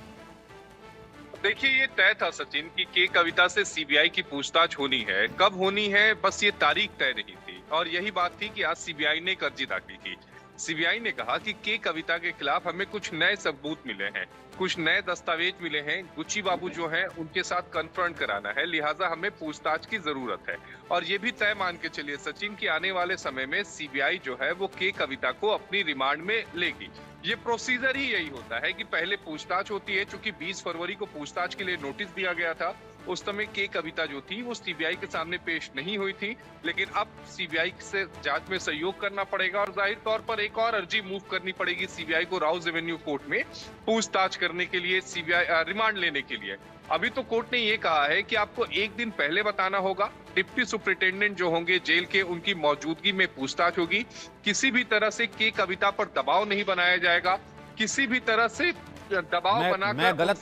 देखिए, ये तय था सचिन कि के कविता से सीबीआई की पूछताछ होनी है। कब होनी है, बस ये तारीख तय नहीं थी, और यही बात थी कि आज सीबीआई ने एक अर्जी दाखिल की। सीबीआई ने कहा कि के कविता के खिलाफ हमें कुछ नए सबूत मिले हैं, कुछ नए दस्तावेज मिले हैं, गुच्ची बाबू जो हैं उनके साथ कन्फ्रंट कराना है, लिहाजा हमें पूछताछ की जरूरत है। और ये भी तय मान के चलिए सचिन कि आने वाले समय में सीबीआई जो है वो के कविता को अपनी रिमांड में लेगी। ये प्रोसीजर ही यही होता है कि पहले पूछताछ होती है। चूंकि 20 फरवरी को पूछताछ के लिए नोटिस दिया गया था, उस समय के कविता जो थी वो सीबीआई के सामने पेश नहीं हुई थी, लेकिन अब सीबीआई से जांच में सहयोग करना पड़ेगा और जाहिर तौर पर एक और अर्जी मूव करनी पड़ेगी सीबीआई को राउज एवेन्यू कोर्ट में पूछताछ करने के लिए, सीबीआई रिमांड लेने के लिए। अभी तो कोर्ट ने ये कहा है कि आपको एक दिन पहले बताना होगा। डिप्टी सुपरिटेंडेंट जो होंगे जेल के, उनकी मौजूदगी में पूछताछ होगी। किसी भी तरह से के कविता पर दबाव नहीं बनाया जाएगा, किसी भी तरह से दबाव बनाकर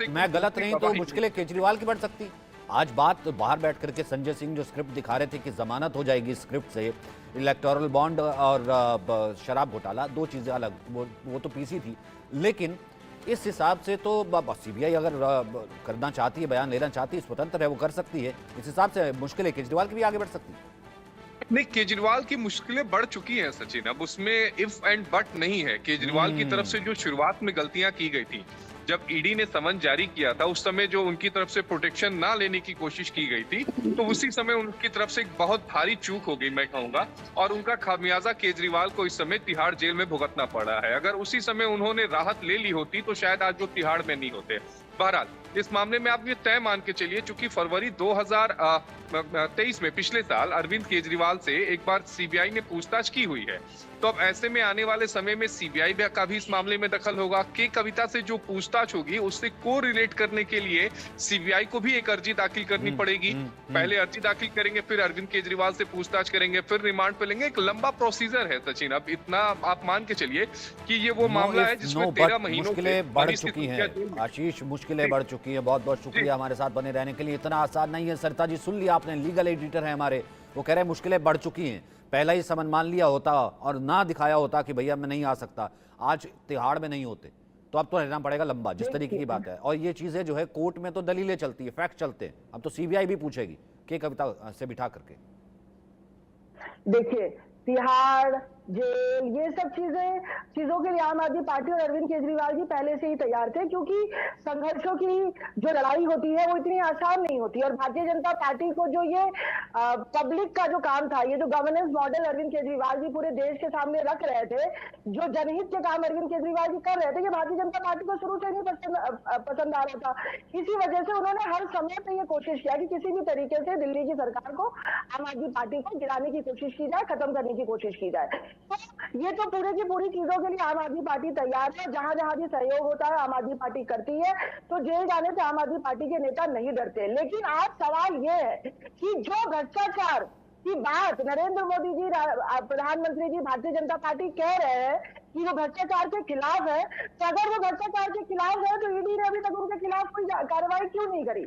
मैं गलत नहीं तो मुश्किलें केजरीवाल की बढ़ सकती। आज बात बाहर बैठ करके संजय सिंह जो स्क्रिप्ट दिखा रहे थे कि जमानत हो जाएगी स्क्रिप्ट से, इलेक्टोरल बॉन्ड और शराब घोटाला दो चीजें अलग, वो तो पीसी थी। लेकिन इस हिसाब से तो सीबीआई अगर करना चाहती है, बयान लेना चाहती है, स्वतंत्र है, वो कर सकती है। इस हिसाब से मुश्किलें केजरीवाल की भी आगे बढ़ सकती है। नहीं, केजरीवाल की मुश्किलें बढ़ चुकी हैं सचिन, अब उसमें इफ एंड बट नहीं है। केजरीवाल की तरफ से जो शुरुआत में गलतियां की गई थी, जब ईडी ने समन जारी किया था, उस समय जो उनकी तरफ से प्रोटेक्शन ना लेने की कोशिश की गई थी, तो उसी समय उनकी तरफ से एक बहुत भारी चूक हो गई, मैं कहूंगा, और उनका खामियाजा केजरीवाल को इस समय तिहाड़ जेल में भुगतना पड़ा है। अगर उसी समय उन्होंने राहत ले ली होती तो शायद आज वो तिहाड़ में नहीं होते। बहरहाल इस मामले में आप ये तय मान के चलिए, चूंकि फरवरी 2023 में पिछले साल अरविंद केजरीवाल से एक बार सीबीआई ने पूछताछ की हुई है, तो अब ऐसे में आने वाले समय में सीबीआई का भी इस मामले में दखल होगा। के कविता से जो पूछताछ होगी उससे को रिलेट करने के लिए सीबीआई को भी एक अर्जी दाखिल करनी पड़ेगी। पहले अर्जी दाखिल करेंगे, फिर अरविंद केजरीवाल से पूछताछ करेंगे, फिर रिमांड पे लेंगे। एक लंबा प्रोसीजर है सचिन। अब इतना आप मान के चलिए कि ये वो मामला है जिसमें 13 महीनों मुश्किलें बढ़ चुकी हैं। आशीष, मुश्किलें बढ़ चुकी है। बहुत बहुत शुक्रिया हमारे साथ बने रहने के लिए। इतना आसान नहीं है। सरिता जी, सुन लिया आपने, लीगल एडिटर है हमारे, वो कह रहे हैं मुश्किलें बढ़ चुकी हैं। पहला ही समन मान लिया होता और ना दिखाया होता कि भैया मैं नहीं आ सकता, आज तिहाड़ में नहीं होते, तो अब तो रहना पड़ेगा लंबा, जिस तरीके की बात है। और ये चीजें जो है कोर्ट में तो दलीलें चलती है, फैक्ट चलते हैं। अब तो सीबीआई भी पूछेगी के कविता से बिठा करके। देखिए, तिहाड़ जेल, ये सब चीजों के लिए आम आदमी पार्टी और अरविंद केजरीवाल जी पहले से ही तैयार थे, क्योंकि संघर्षों की जो लड़ाई होती है वो इतनी आसान नहीं होती। और भारतीय जनता पार्टी को जो ये पब्लिक का जो काम था, ये जो गवर्नेंस मॉडल अरविंद केजरीवाल जी पूरे देश के सामने रख रहे थे, जो जनहित के काम अरविंद केजरीवाल जी कर रहे थे, ये भारतीय जनता पार्टी को शुरू से नहीं पसंद आ रहा था। इसी वजह से उन्होंने हर समय पे ये कोशिश किया कि किसी भी तरीके से दिल्ली की सरकार को, आम आदमी पार्टी को गिराने की कोशिश की जाए, खत्म करने की कोशिश की जाए। तो ये तो पूरी की पूरी चीजों के लिए आम आदमी पार्टी तैयार है। जहां जहां भी सहयोग होता है आम आदमी पार्टी करती है। तो जेल जाने से आम आदमी पार्टी के नेता नहीं डरते। लेकिन आज सवाल ये है कि जो भ्रष्टाचार की बात नरेंद्र मोदी जी, प्रधानमंत्री जी, भारतीय जनता पार्टी कह रहे हैं कि वो भ्रष्टाचार के खिलाफ है, तो अगर वो भ्रष्टाचार के खिलाफ है तो ईडी ने अभी तक उनके खिलाफ कोई कार्रवाई क्यों नहीं करी?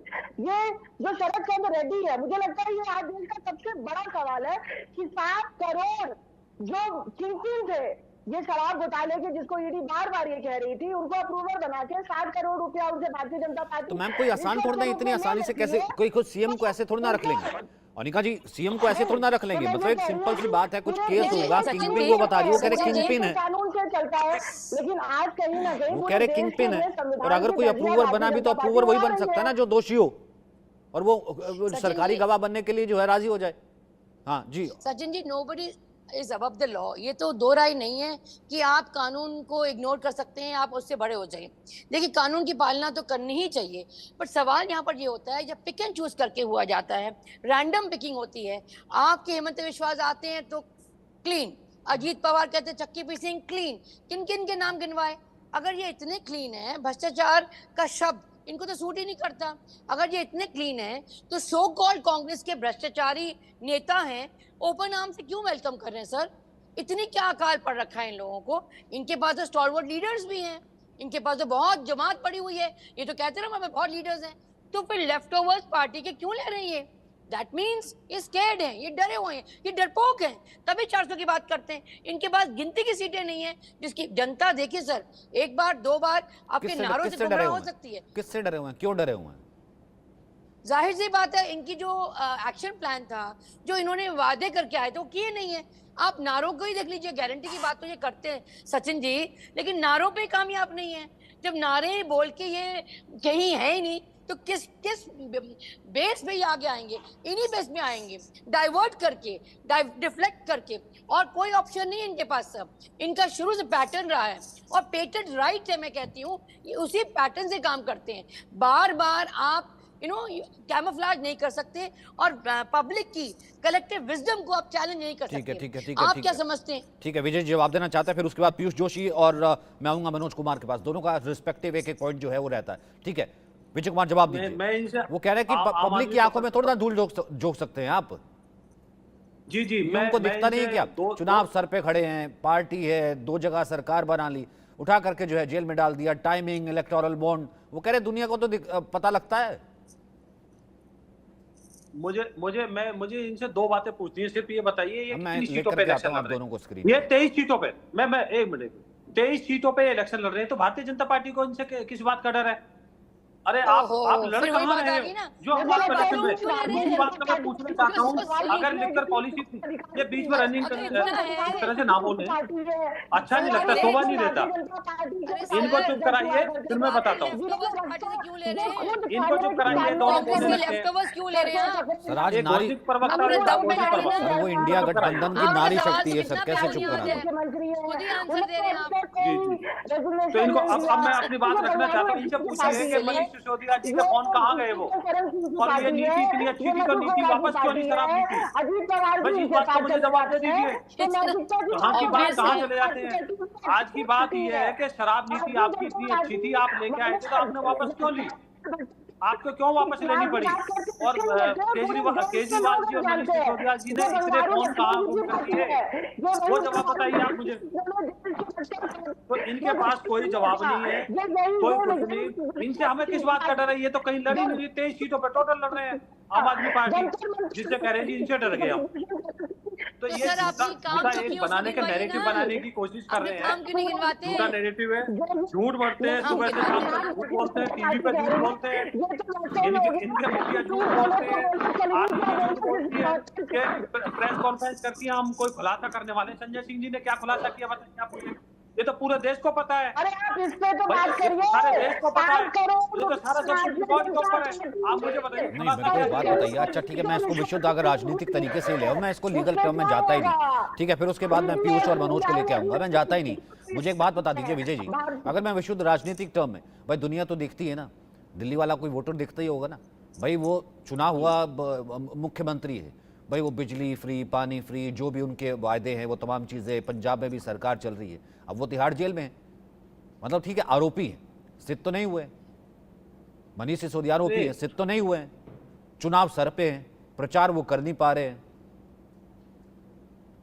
ये जो शरद चंद्र रेड्डी है, मुझे लगता है ये आज देश का सबसे बड़ा सवाल है कि 7 करोड़ जो किंगपिन थे ये शराब घोटाले के, जिसको ईडी बार बार ये कह रही थी, उनको अप्रूवल बना के 7 करोड़ रुपया उनसे भारतीय जनता पार्टी। तो मैम कोई आसान थोड़ा ना, इतनी आसानी से कैसे कोई खुद सीएम को ऐसे थोड़ा ना रख लेंगे? अनिका जी, सीएम को ऐसे थोड़ा ना रख लेंगे, मतलब एक सिंपल सी बात है, कुछ केस होगा, किंगपिन वो बता रही है, वो कह रहे किंगपिन है, कानून से चलता है, लेकिन आज कहीं ना कहीं वो कह रहे किंगपिन है, और अगर कोई अप्रूवर बना भी तो अप्रूवर वही बन सकता है ना जो दोषी हो, और वो सरकारी गवाह बनने के लिए जो है राजी हो जाए। हाँ जी Sachin ji, nobody is above the law, ये तो दो राय नहीं है कि आप कानून को इग्नोर कर सकते हैं, आप उससे बड़े हो जाइए। देखिए, कानून की पालना तो करनी ही चाहिए, पर सवाल यहाँ पर ये होता है जब पिक एंड चूज करके हुआ जाता है, रैंडम पिकिंग होती है। आपके हेमंत विश्वास आते हैं तो क्लीन, अजीत पवार कहते हैं चक्की पी सिंह क्लीन, किन किन के नाम गिनवाए? अगर ये इतने क्लीन है, भ्रष्टाचार का शब्द इनको तो सूट ही नहीं करता। अगर ये इतने क्लीन है तो सो कॉल्ड कांग्रेस के भ्रष्टाचारी नेता हैं, ओपन आर्म से क्यों वेलकम कर रहे हैं सर? इतनी क्या अकाल पड़ रखा है इन लोगों को? इनके पास तो स्टॉलवर्ड लीडर्स भी हैं, इनके पास तो बहुत जमात पड़ी हुई है, ये तो कहते रहे हमें बहुत लीडर्स हैं, तो फिर लेफ्ट ओवर्स पार्टी के क्यों ले रहे हैं? ये दैट मीन्स ये स्कैर्ड हैं, ये डरे हुए हैं, ये डरपोक हैं, तभी 400 की बात करते हैं। इनके पास गिनती की सीटें नहीं है, जिसकी जनता देखिए सर, एक बार 2 बार आपके नारों से गुमराह हो सकती है। किससे डरे हुए हैं, क्यों डरे हुए हैं? जाहिर सी बात है, इनकी जो एक्शन प्लान था, जो इन्होंने वादे करके आए थे, वो किए नहीं है। आप नारों को ही देख लीजिए, गारंटी की बात तो ये करते हैं सचिन जी, लेकिन नारों पे कामयाब नहीं है। जब नारे बोल के ये कहीं है ही नहीं, तो किस किस बेस पे ये आगे आएंगे? इन्हीं बेस में आएंगे, डाइवर्ट करके, डिफ्लेक्ट करके, और कोई ऑप्शन नहीं है इनके पास। सब इनका शुरू से पैटर्न रहा है, और पेटेंट राइट है, मैं कहती हूँ उसी पैटर्न से काम करते हैं। बार बार आप कैमोफ्लेज नहीं कर सकते, और पब्लिक की कलेक्टिव विजडम को आप चैलेंज नहीं कर सकते। ठीक है, आप क्या समझते हैं? ठीक है, विजय जवाब देना चाहते हैं, फिर उसके बाद पीयूष जोशी और मैं आऊंगा मनोज कुमार के पास। दोनों का रिस्पेक्टिव एक पॉइंट जो है वो रहता है। ठीक है विजय कुमार, जवाब दीजिए। वो कह रहे हैं कि पब्लिक की आंखों में थोड़ा ना धूल झोंक सकते हैं आप। जी उनको दिखता नहीं है क्या? चुनाव सर पे खड़े हैं, पार्टी है, 2 जगह सरकार बना ली, उठा करके जो है जेल में डाल दिया, टाइमिंग, इलेक्टोरल बॉन्ड, वो कह रहे दुनिया को तो पता लगता है। मुझे इनसे 2 बातें पूछनी है, सिर्फ ये बताइए, ये कितनी सीटों पे इलेक्शन लड़ रहे हैं? ये 23 सीटों पे, मैं 1 मिनट, 23 सीटों पे इलेक्शन लड़ रहे हैं, तो भारतीय जनता पार्टी को इनसे किस बात का डर है? अरे आप लड़ कहाँ रहे हैं? जो हम बात कर रहे हैं, उसी बात का मैं पूछना चाहता हूँ। अगर लिखकर पॉलिसी ये बीच में रनिंग इस तरह से ना बोले, अच्छा नहीं लगता, शोभा नहीं देता। इनको चुप कराइए, फिर मैं बताता हूँ। इनको चुप कराइए, दोनों बोलने लगते हैं। सर आज नारी सर वो इंडिया गठबंधन की नारी शक्ति है सर, कैसे चुप करा? तो इनको अब मैं अपनी बात रखना चाहता हूँ। इनसे पूछिए कि मनीष सिसोदिया जी का फोन कहाँ गए वो, और ये नीति इतनी अच्छी थी तो नीति वापस क्यों नहीं खराब नीति? बस इस बात का मुझे जवाब दे दीजिए, कहाँ की बात कहाँ चले जाते हैं? आज की बात ये है कि शराब नीति आपकी इतनी अच्छी थी, आप लेके आए थे, तो आपने वापस क्यों ली? आपको क्यों वापस लेनी पड़ी? और केजरीवाल जी और मनीष सिसोदिया जी ने इतने फोन कहाँ कर दिए, वो जवाब बताइए आप मुझे। तो इनके पास कोई जवाब नहीं है, कोई कुछ नहीं। इनसे हमें किस बात का डर है? ये तो कहीं लड़ी नहीं, 23 सीटों पे टोटल लड़ रहे हैं आम आदमी पार्टी, जिससे कह रहे हैं जी इनसे डर गए हम। तो ये एक बनाने के नैरेटिव बनाने की कोशिश कर रहे हैं। झूठा नैरेटिव है, झूठ बढ़ते हैं, सुबह से शाम तक झूठ बोलते हैं, टीवी पे झूठ बोलते हैं, इनके मुखिया झूठ बोलते हैं, आरती झूठ बोलती है, प्रेस कॉन्फ्रेंस करती है, हम कोई खुलासा करने वाले। संजय सिंह जी ने क्या खुलासा किया बताइए आप मुझे? ये तो पूरे देश को पता है। अरे आप इस पे तो बात करिए, सारे देश को पता है, ये तो सारा सब कुछ रिकॉर्ड के ऊपर है। आप मुझे बताइए। नहीं मेरे को बात बताइए। अच्छा ठीक है, मैं इसको विशुद्ध अगर राजनीतिक तरीके से ले आऊं, मैं इसको लीगल टर्म में जाता ही नहीं। ठीक है, फिर उसके बाद मैं पीयूष और मनोज को लेके आऊंगा, मैं जाता ही नहीं। मुझे एक बात बता दीजिए विजय जी, अगर मैं विशुद्ध राजनीतिक टर्म में, भाई दुनिया तो देखती है ना, दिल्ली वाला कोई वोटर दिखता ही होगा ना भाई, वो चुनाव हुआ मुख्यमंत्री है भाई, वो बिजली फ्री, पानी फ्री, जो भी उनके वायदे हैं वो तमाम चीज़ें, पंजाब में भी सरकार चल रही है, अब वो तिहाड़ जेल में है। मतलब ठीक है, आरोपी है, सिद्ध तो नहीं हुए, मनीष सिसोदिया आरोपी है, सिद्ध तो नहीं हुए हैं, चुनाव सर पे है, प्रचार वो कर नहीं पा रहे हैं।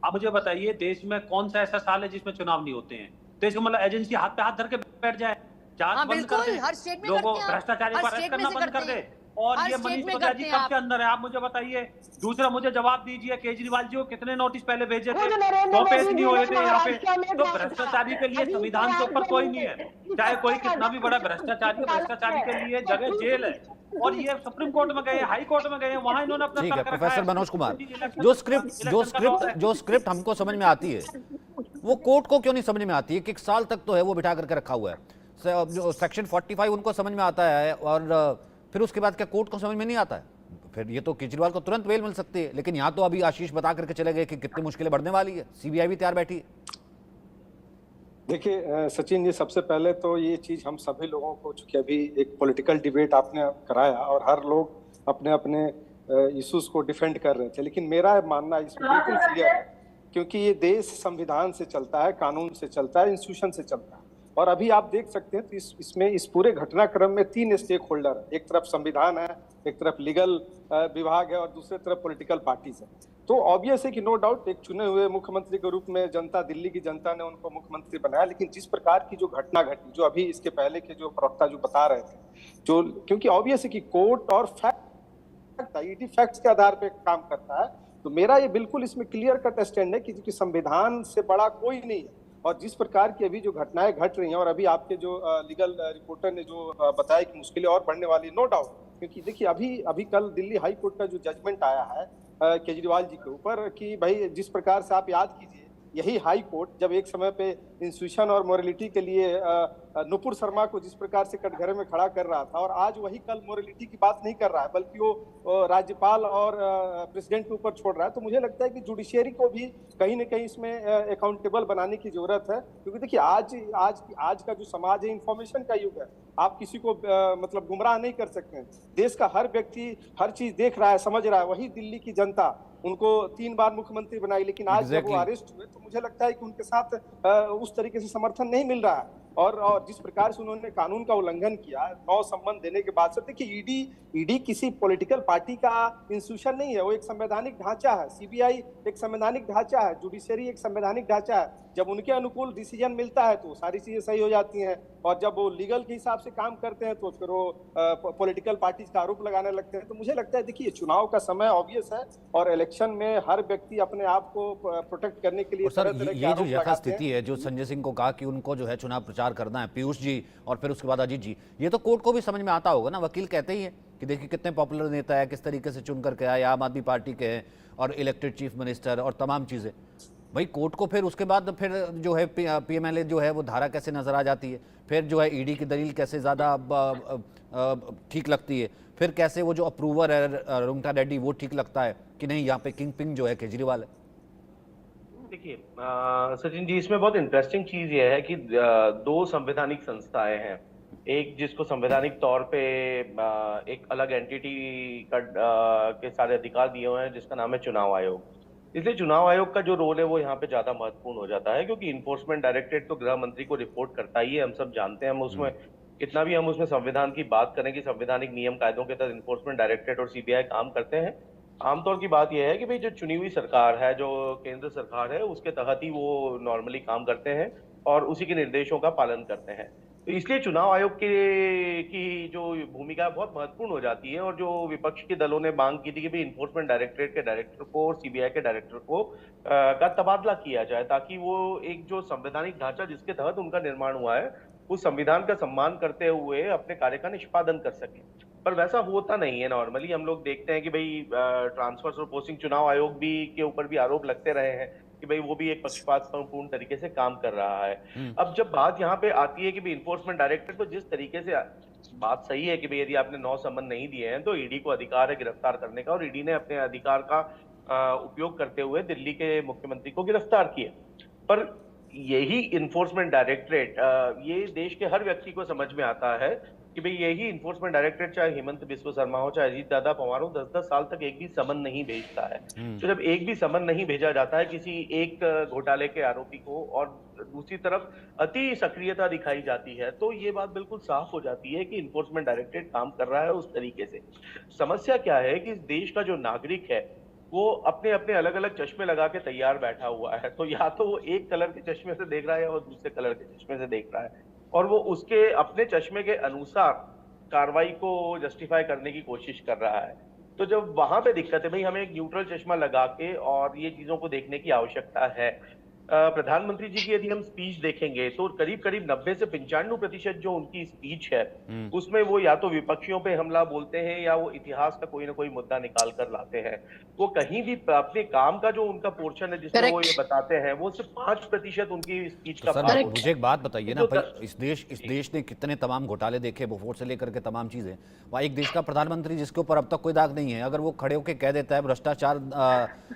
आप मुझे बताइए, देश में कौन सा ऐसा साल है जिसमें चुनाव नहीं होते हैं? तो इसका मतलब एजेंसी हाथ पे हाथ धर के बैठ जाए, जांच हाँ बंद कर बिल्कुल, दे, हर स्टेट में लोगों करते हैं, भ्रष्टाचारियों को हर अरेस्ट स्टेट में करना से बंद कर करते दे। हैं, और हर ये स्टेट मनीष में सिसोदिया करते जी हैं कब आप। के अंदर है, आप मुझे बताइए। दूसरा मुझे जवाब दीजिए, केजरीवाल जी को कितने नोटिस पहले भेजे थे? खुद नरेंद्र 100 पेज मोदी नहीं जी हुए ने थे यहाँ पे। महाराष्ट्र में तो कहा था, भ्रष्टाचारी के लिए अभी संविधान के ऊपर कोई नहीं है, चाहे कोई कितना भी बड़ा भ्रष्टाचारी है, भ्रष्टाचारी के लिए जगह जेल है। और ये सुप्रीम कोर्ट में गए, हाई कोर्ट में गए, वहां इन्होंने अपना ठीक है तर्क रखा प्रोफेसर है। मनोज कुमार, इलेक्शन जो का दौर है। स्क्रिप्ट हमको समझ में आती है वो कोर्ट को क्यों नहीं समझ में आती है कि 1 साल तक तो है वो बिठा करके रखा हुआ है, जो सेक्शन 45 उनको समझ में आता है, और फिर उसके बाद क्या कोर्ट को समझ में नहीं आता है? फिर ये तो केजरीवाल को तुरंत बेल मिल सकती है, लेकिन यहाँ तो अभी आशीष बता करके चले गए कि कितनी मुश्किलें बढ़ने वाली है, सीबीआई भी तैयार बैठी है। देखिए सचिन जी, सबसे पहले तो ये चीज हम सभी लोगों को, चूंकि अभी एक पॉलिटिकल डिबेट आपने कराया और हर लोग अपने अपने इश्यूज को डिफेंड कर रहे थे, लेकिन मेरा मानना इसमें बिल्कुल क्लियर है, क्योंकि ये देश संविधान से चलता है, कानून से चलता है, इंस्टीट्यूशन से चलता है। और अभी आप देख सकते हैं तो इसमें इस पूरे घटनाक्रम में 3 स्टेक होल्डर है। एक तरफ संविधान है, एक तरफ लीगल विभाग है और दूसरे तरफ पॉलिटिकल पार्टीज है। तो ऑब्वियस है कि नो डाउट एक चुने हुए मुख्यमंत्री के रूप में जनता, दिल्ली की जनता ने उनको मुख्यमंत्री बनाया, लेकिन जिस प्रकार की जो घटना घटी, जो अभी इसके पहले के जो प्रवक्ता जो बता रहे थे, जो क्योंकि ऑब्वियस है कि कोर्ट और फैक्ट, ईडी फैक्ट्स के आधार पे काम करता है, तो मेरा ये बिल्कुल इसमें क्लियर कट स्टैंड है कि संविधान से बड़ा कोई नहीं है। और जिस प्रकार की अभी जो घटनाएं घट रही हैं, और अभी आपके जो लीगल रिपोर्टर ने जो बताया कि मुश्किलें और बढ़ने वाली, नो डाउट, क्योंकि देखिए अभी कल दिल्ली हाई कोर्ट का जो जजमेंट आया है केजरीवाल जी के ऊपर, कि भाई जिस प्रकार से आप याद कीजिए, यही हाई कोर्ट जब एक समय पे इंस्टीट्यूशन और मोरलिटी के लिए नुपुर शर्मा को जिस प्रकार से कटघरे में खड़ा कर रहा था, और आज वही कल मोरलिटी की बात नहीं कर रहा है, बल्कि वो राज्यपाल और प्रेसिडेंट के ऊपर छोड़ रहा है। तो मुझे लगता है कि जुडिशियरी को भी कहीं ना कहीं इसमें अकाउंटेबल बनाने की जरूरत है, क्योंकि देखिए आज का जो समाज है, इंफॉर्मेशन का युग है। आप किसी को मतलब गुमराह नहीं कर सकते हैं। देश का हर व्यक्ति हर चीज देख रहा है, समझ रहा है। वही दिल्ली की जनता उनको 3 बार मुख्यमंत्री बनाई, लेकिन आज जब वो अरेस्ट हुए तो मुझे लगता है कि उनके साथ उस तरीके से समर्थन नहीं मिल रहा है। और जिस प्रकार से उन्होंने कानून का उल्लंघन किया, 9 सम्मन देने के बाद से, देखिए ईडी किसी पॉलिटिकल पार्टी का इंस्टीट्यूशन नहीं है, वो एक संवैधानिक ढांचा है। सीबीआई एक संवैधानिक ढांचा है, जुडिशरी एक संवैधानिक ढांचा है। जब उनके अनुकूल डिसीजन मिलता है तो सारी चीजें सही हो जाती हैं, और जब वो लीगल के हिसाब से काम करते हैं तो फिर वो पॉलिटिकल पार्टीज का आरोप लगाने लगते हैं। तो मुझे लगता है देखिए चुनाव का समय ऑब्वियस है, और इलेक्शन में हर व्यक्ति अपने आप को प्रोटेक्ट करने के लिए सर ये जो यथास्थिति है, जो संजय सिंह को कहा कि उनको जो है चुनाव प्रचार करना है, पीयूष जी और फिर उसके बाद अजीत जी, ये तो कोर्ट को भी समझ में आता होगा ना। वकील कहते ही है कि देखिए कितने पॉपुलर नेता है, किस तरीके से चुन करके आए, आम आदमी पार्टी के हैं, और इलेक्टेड चीफ मिनिस्टर और तमाम चीजें। भाई कोर्ट को फिर उसके बाद फिर जो है पीएमएलए जो है वो धारा कैसे नजर आ जाती है, फिर जो है ईडी की दलील कैसे ज्यादा ठीक लगती है, फिर कैसे वो जो अप्रूवर है रुंगटा रेड्डी वो ठीक लगता है कि नहीं यहाँ पे किंग पिंग जो है केजरीवाल है। देखिए सचिन जी, इसमें बहुत इंटरेस्टिंग चीज ये है कि 2 संवैधानिक संस्थाएं हैं। एक जिसको संवैधानिक तौर पे एक अलग एंटिटी के सारे अधिकार दिए हुए हैं, जिसका नाम है चुनाव आयोग। इसलिए चुनाव आयोग का जो रोल है वो यहाँ पे ज्यादा महत्वपूर्ण हो जाता है, क्योंकि इन्फोर्समेंट डायरेक्टरेट तो गृह मंत्री को रिपोर्ट करता ही है, हम सब जानते हैं। हम उसमें कितना भी हम उसमें संविधान की बात करें कि संवैधानिक नियम कायदों के तहत इन्फोर्समेंट डायरेक्टरेट और सीबीआई काम करते हैं, आमतौर की बात यह है कि भाई जो चुनी हुई सरकार है, जो केंद्र सरकार है, उसके तहत ही वो नॉर्मली काम करते हैं और उसी के निर्देशों का पालन करते हैं। तो इसलिए चुनाव आयोग की जो भूमिका बहुत महत्वपूर्ण हो जाती है। और जो विपक्ष के दलों ने मांग की थी कि भाई इन्फोर्समेंट डायरेक्टरेट के डायरेक्टर को और सीबीआई के डायरेक्टर को का तबादला किया जाए, ताकि वो एक जो संवैधानिक ढांचा जिसके तहत उनका निर्माण हुआ है, उस संविधान का सम्मान करते हुए अपने कार्य का निष्पादन कर सके। पर वैसा होता नहीं है। नॉर्मली हम लोग देखते हैं कि भाई ट्रांसफर और पोस्टिंग चुनाव आयोग भी के ऊपर भी आरोप लगते रहे हैं कि भाई वो भी एक पक्षपातपूर्ण तरीके से काम कर रहा है। अब जब बात यहाँ पे आती है कि भाई इन्फोर्समेंट डायरेक्टरेट को जिस तरीके से, बात सही है कि भाई यदि आपने 9 सम्मन नहीं दिए हैं तो ईडी को अधिकार है गिरफ्तार करने का, और ईडी ने अपने अधिकार का उपयोग करते हुए दिल्ली के मुख्यमंत्री को गिरफ्तार किया। पर यही इन्फोर्समेंट डायरेक्टरेट ये देश के हर व्यक्ति को समझ में आता है कि भाई यही इन्फोर्समेंट डायरेक्टरेट, चाहे हेमंत बिस्वा शर्मा हो, चाहे अजीत दादा पवार हो, 10-10 साल तक एक भी समन नहीं भेजता है। तो जब एक भी समन नहीं भेजा जाता है किसी एक घोटाले के आरोपी को, और दूसरी तरफ अति सक्रियता दिखाई जाती है, तो ये बात बिल्कुल साफ हो जाती है कि इन्फोर्समेंट डायरेक्टरेट काम कर रहा है उस तरीके से। समस्या क्या है कि इस देश का जो नागरिक है वो अपने अपने अलग अलग चश्मे लगा के तैयार बैठा हुआ है। तो या तो वो एक कलर के चश्मे से देख रहा है या वो दूसरे कलर के चश्मे से देख रहा है, और वो उसके अपने चश्मे के अनुसार कार्रवाई को जस्टिफाई करने की कोशिश कर रहा है। तो जब वहां पे दिक्कत है, भाई हमें एक न्यूट्रल चश्मा लगा के और ये चीजों को देखने की आवश्यकता है। प्रधानमंत्री जी की यदि हम स्पीच देखेंगे तो करीब करीब 90 से 95% जो उनकी स्पीच है उसमें वो या तो विपक्षियों पे हमला बोलते हैं या वो इतिहास का कोई ना कोई मुद्दा निकाल कर लाते हैं। वो कहीं भी अपने काम का जो उनका पोर्शन है जिसमें वो ये बताते हैं, वो सिर्फ 5% उनकी स्पीच का सर भाग होता मुझे एक बात बताइए ना तो भाई, इस देश ने कितने तमाम घोटाले देखे, बोफोर्स से लेकर के तमाम चीजें। वहाँ एक देश का प्रधानमंत्री जिसके ऊपर अब तक कोई दाग नहीं है, अगर वो खड़े होकर कह देता है भ्रष्टाचार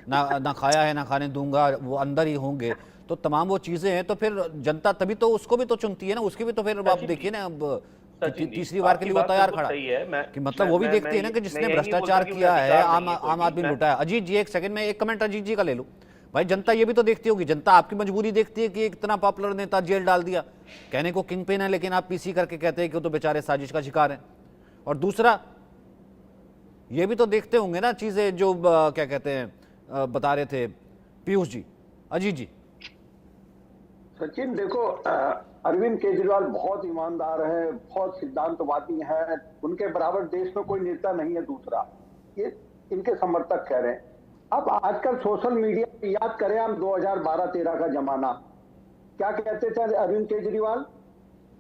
ना खाया है ना खाने दूंगा, वो अंदर ही होंगे, तो तमाम वो चीजें हैं, तो फिर जनता तभी तो उसको भी तो चुनती है ना, उसकी भी तो फिर आप देखिए ना अब तीसरी बार के लिए वो तैयार खड़ा कि मतलब वो भी देखती है ना कि जिसने भ्रष्टाचार किया है आम आदमी लुटा है। अजीत जी एक सेकंड में एक कमेंट अजीत जी का ले लूं भाई, जनता ये भी तो देखती होगी, जनता आपकी मजबूरी देखती है कि इतना पॉपुलर नेता जेल डाल दिया, कहने को किंग पिन है लेकिन आप पीसी करके कहते हैं कि वो तो बेचारे साजिश का शिकार है। और दूसरा ये भी तो देखते होंगे ना चीजें जो क्या कहते हैं बता रहे थे पीयूष जी। अजीत जी। सचिन देखो, अरविंद केजरीवाल बहुत ईमानदार है, बहुत सिद्धांतवादी है, उनके बराबर देश में कोई नेता नहीं है दूसरा, ये इनके समर्थक कह रहे हैं। अब आजकल सोशल मीडिया पे याद करें हम 2012-13 का जमाना, क्या कहते थे अरविंद केजरीवाल,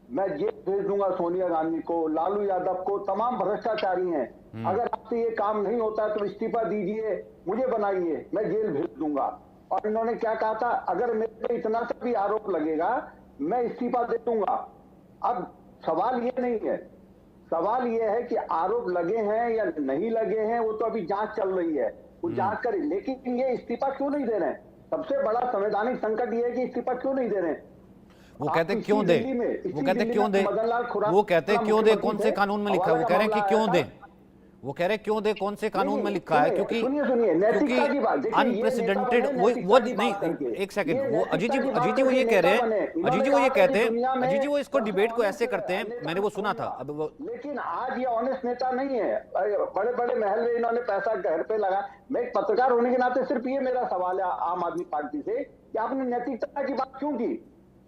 मैं जेल भेज दूंगा सोनिया गांधी को, लालू यादव को, तमाम भ्रष्टाचारी हैं, अगर आपसे ये काम नहीं होता तो इस्तीफा दीजिए, मुझे बनाइए, मैं जेल भेज दूंगा। और इन्होंने क्या कहा था, अगर मेरे पे इतना सा भी आरोप लगेगा मैं इस्तीफा दे दूंगा। अब सवाल ये नहीं है, सवाल ये है कि आरोप लगे हैं या नहीं लगे हैं, वो तो अभी जांच चल रही है, वो जांच करें, लेकिन ये इस्तीफा क्यों नहीं दे रहे हैं? सबसे बड़ा संवैधानिक संकट ये है कि इस्तीफा क्यों नहीं दे रहे हैं? वो कहते क्यों दे, वो कहते क्यों दे, वो कहते क्यों दे, कौन से कानून में लिखा है, वो कह रहे हैं कि क्यों दे, वो कह रहे क्यों दे, कौन से कानून में लिखा है, क्योंकि अनप्रेसिडेंटेड वो नहीं, एक सेकंड, वो अजीत जी वो ये कह रहे हैं, अजीत जी वो ये कहते हैं, अजीत जी वो इसको डिबेट को ऐसे करते हैं, मैंने वो सुना था। अब वो लेकिन आज ये ऑनेस्ट नेता नहीं है, बड़े बड़े महल में इन्होंने पैसा घर पे लगा। मैं एक पत्रकार होने के नाते सिर्फ ये मेरा सवाल है आम आदमी पार्टी से कि आपने नैतिकता की बात क्यों की?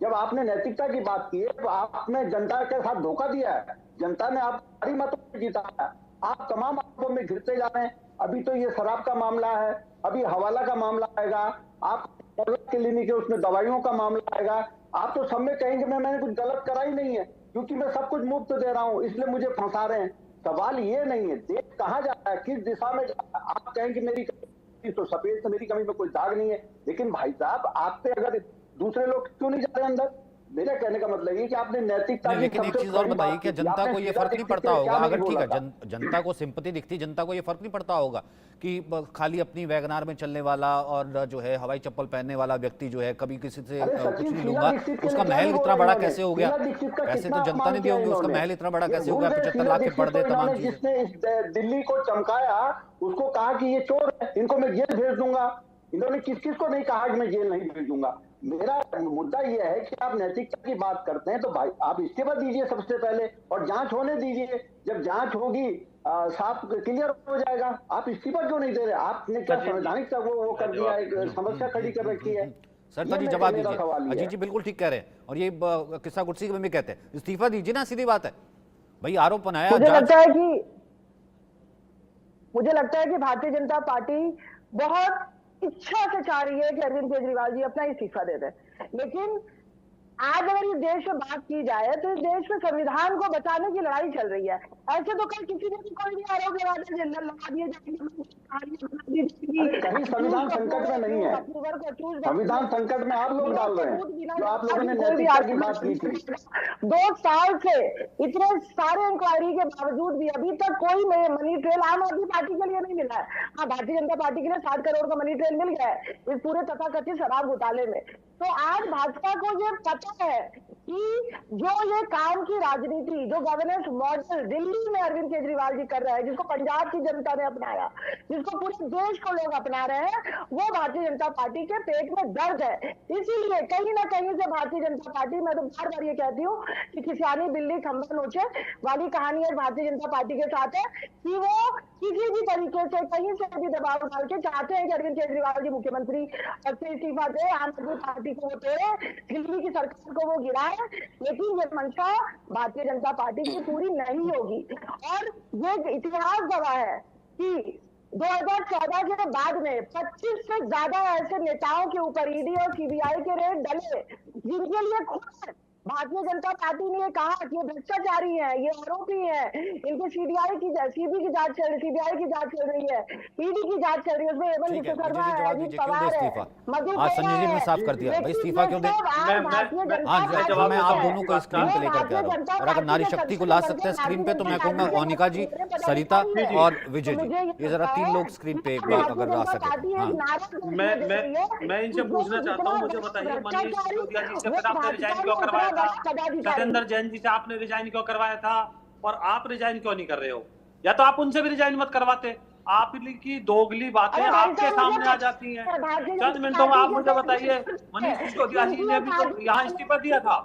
जब आपने नैतिकता की बात की है तो आपने जनता के साथ धोखा दिया है, जनता ने आप भारी मतों से जीता है, आप तमाम आरोपों में घिरते जा रहे हैं। अभी तो ये शराब का मामला है, अभी हवाला का मामला आएगा, आप क्लिनिक है उसमें दवाइयों का मामला आएगा, आप तो सब में कहेंगे मैंने कुछ गलत करा ही नहीं है क्योंकि मैं सब कुछ मुफ्त दे रहा हूं इसलिए मुझे फंसा रहे हैं। सवाल ये नहीं है देश कहाँ जा रहा है, किस दिशा में जा रहा है। आप कहेंगे मेरी कमी तो सफेद से मेरी कमी में कोई दाग नहीं है, लेकिन भाई साहब आप पे अगर दूसरे लोग क्यों नहीं जा रहे अंदर? मेरा कहने का मतलब ये कि आपने नैतिकता, लेकिन एक चीज और बताइए कि जनता को ये फर्क नहीं पड़ता होगा, अगर ठीक है जनता को सिंपैथी दिखती, जनता को ये फर्क नहीं पड़ता होगा कि खाली अपनी वैगनार में चलने वाला और जो है हवाई चप्पल पहनने वाला व्यक्ति जो है कभी किसी से कुछ नहीं लूंगा, उसका महल इतना बड़ा कैसे हो गया? पैसे तो जनता ने दिए होंगे, उसका महल इतना बड़ा कैसे हो गया? 75 लाख के पर्दे, तमाम चीजें। जिसने दिल्ली को चमकाया उसको कहा कि ये चोर है, इनको मैं जेल भेज दूंगा। इन्होंने किस किस को नहीं कहा कि मैं जेल नहीं भेजूंगा। मेरा मुद्दा यह है कि आप नैतिकता की बात करते हैं तो भाई आप इस्तीफा दीजिए सबसे पहले और जांच होने दीजिए, जब जांच होगी साफ क्लियर हो जाएगा। आप इस्तीफा क्यों नहीं दे रहे? आपने क्या संवैधानिक वो कर दिया, एक समस्या खड़ी कर रखी है। सर जी जवाब दीजिए। अजीत जी बिल्कुल ठीक कह रहे हैं, और ये किस्सा कुर्सी में भी कहते हैं इस्तीफा दीजिए ना, सीधी बात है भाई, आरोप बनाया। मुझे लगता है कि भारतीय जनता पार्टी बहुत इच्छा से चाह रही है कि अरविंद केजरीवाल जी अपना इस्तीफा दे दें, लेकिन आज अगर इस देश में बात की जाए तो इस देश में संविधान को बचाने की लड़ाई चल रही है। ऐसे तो कल किसी ने भी कोई भी आरोप लगा दिए जाएंगे, कहीं संविधान संकट में नहीं है, संविधान संकट में आप लोग डाल रहे हैं जो आप लोगों ने नैतिकता की बात की थी। 2 साल से इतने सारे इंक्वायरी के बावजूद भी अभी तक कोई मनी ट्रेल आम आदमी पार्टी के लिए नहीं मिला है। हाँ, भारतीय जनता पार्टी के लिए 60 करोड़ का मनी ट्रेल मिल गया है इस पूरे तथाकथित शराब घोटाले में। तो आज भाजपा को ये पता है कि जो ये काम की राजनीति, जो गवर्नेंस मॉडल दिल्ली में अरविंद केजरीवाल जी कर रहे हैं, जिसको पंजाब की जनता ने अपनाया, जिसको पूरे देश को लोग अपना रहे हैं, वो भारतीय जनता पार्टी के पेट में दर्द है। इसीलिए कहीं ना कहीं से भारतीय जनता पार्टी, मैं तो बार बार ये कहती हूँ कि खिसियानी बिल्ली खंभा नोचे वाली कहानी है भारतीय जनता पार्टी के साथ है कि वो किसी भी तरीके से कहीं से भी दबाव डाल के चाहते हैं कि अरविंद केजरीवाल जी मुख्यमंत्री पद से इस्तीफा दे, आम आदमी पार्टी को वो तोड़े, दिल्ली की सरकार को वो गिराए, लेकिन ये मंशा भारतीय जनता पार्टी की पूरी नहीं होगी। और ये इतिहास गवाह है कि 2014 के बाद में 25 से ज्यादा ऐसे नेताओं के ऊपर ईडी और सीबीआई के रेड डले, जिनके लिए खुद भारतीय जनता पार्टी ने कहा कि ये भ्रष्टाचारी है, ये आरोपी है, इनके सीबीआई की जांच चल रही, सीबीआई की जांच चल रही है, ईडी की जांच चल रही है, उसमें हेमंत विश्व शर्मा है, अजीत पवार है, आज संजय जी ने साफ कर दिया भाई इस्तीफा क्यों दे। मैं आप दोनों को स्क्रीन पे लेकर के आ रहा हूँ, और अगर नारी शक्ति को ला सकते हैं स्क्रीन पे तो मैं कहूँगा मोनिका जी, सरिता और विजय जी, ये जरा 3 लोग स्क्रीन पे एक बार अगर ला सके। मैं इनसे पूछना चाहता हूँ, मुझे बताइए मनीष सिसोदिया जी से फिर आपने रिजाइन क्यों करवाया था, सत्येंद्र जैन जी से आपने रिजाइन क्यों करवाया था, और आप रिजाइन क्यों नहीं कर रहे हो? या तो आप उनसे भी रिजाइन मत करवाते। आपकी दोगली बातें आपके सामने आ जाती हैं। चंद मिनटों में आप मुझे बताइए, मनीष सिसोदिया जी ने भी तो यहाँ इस्तीफा दिया था,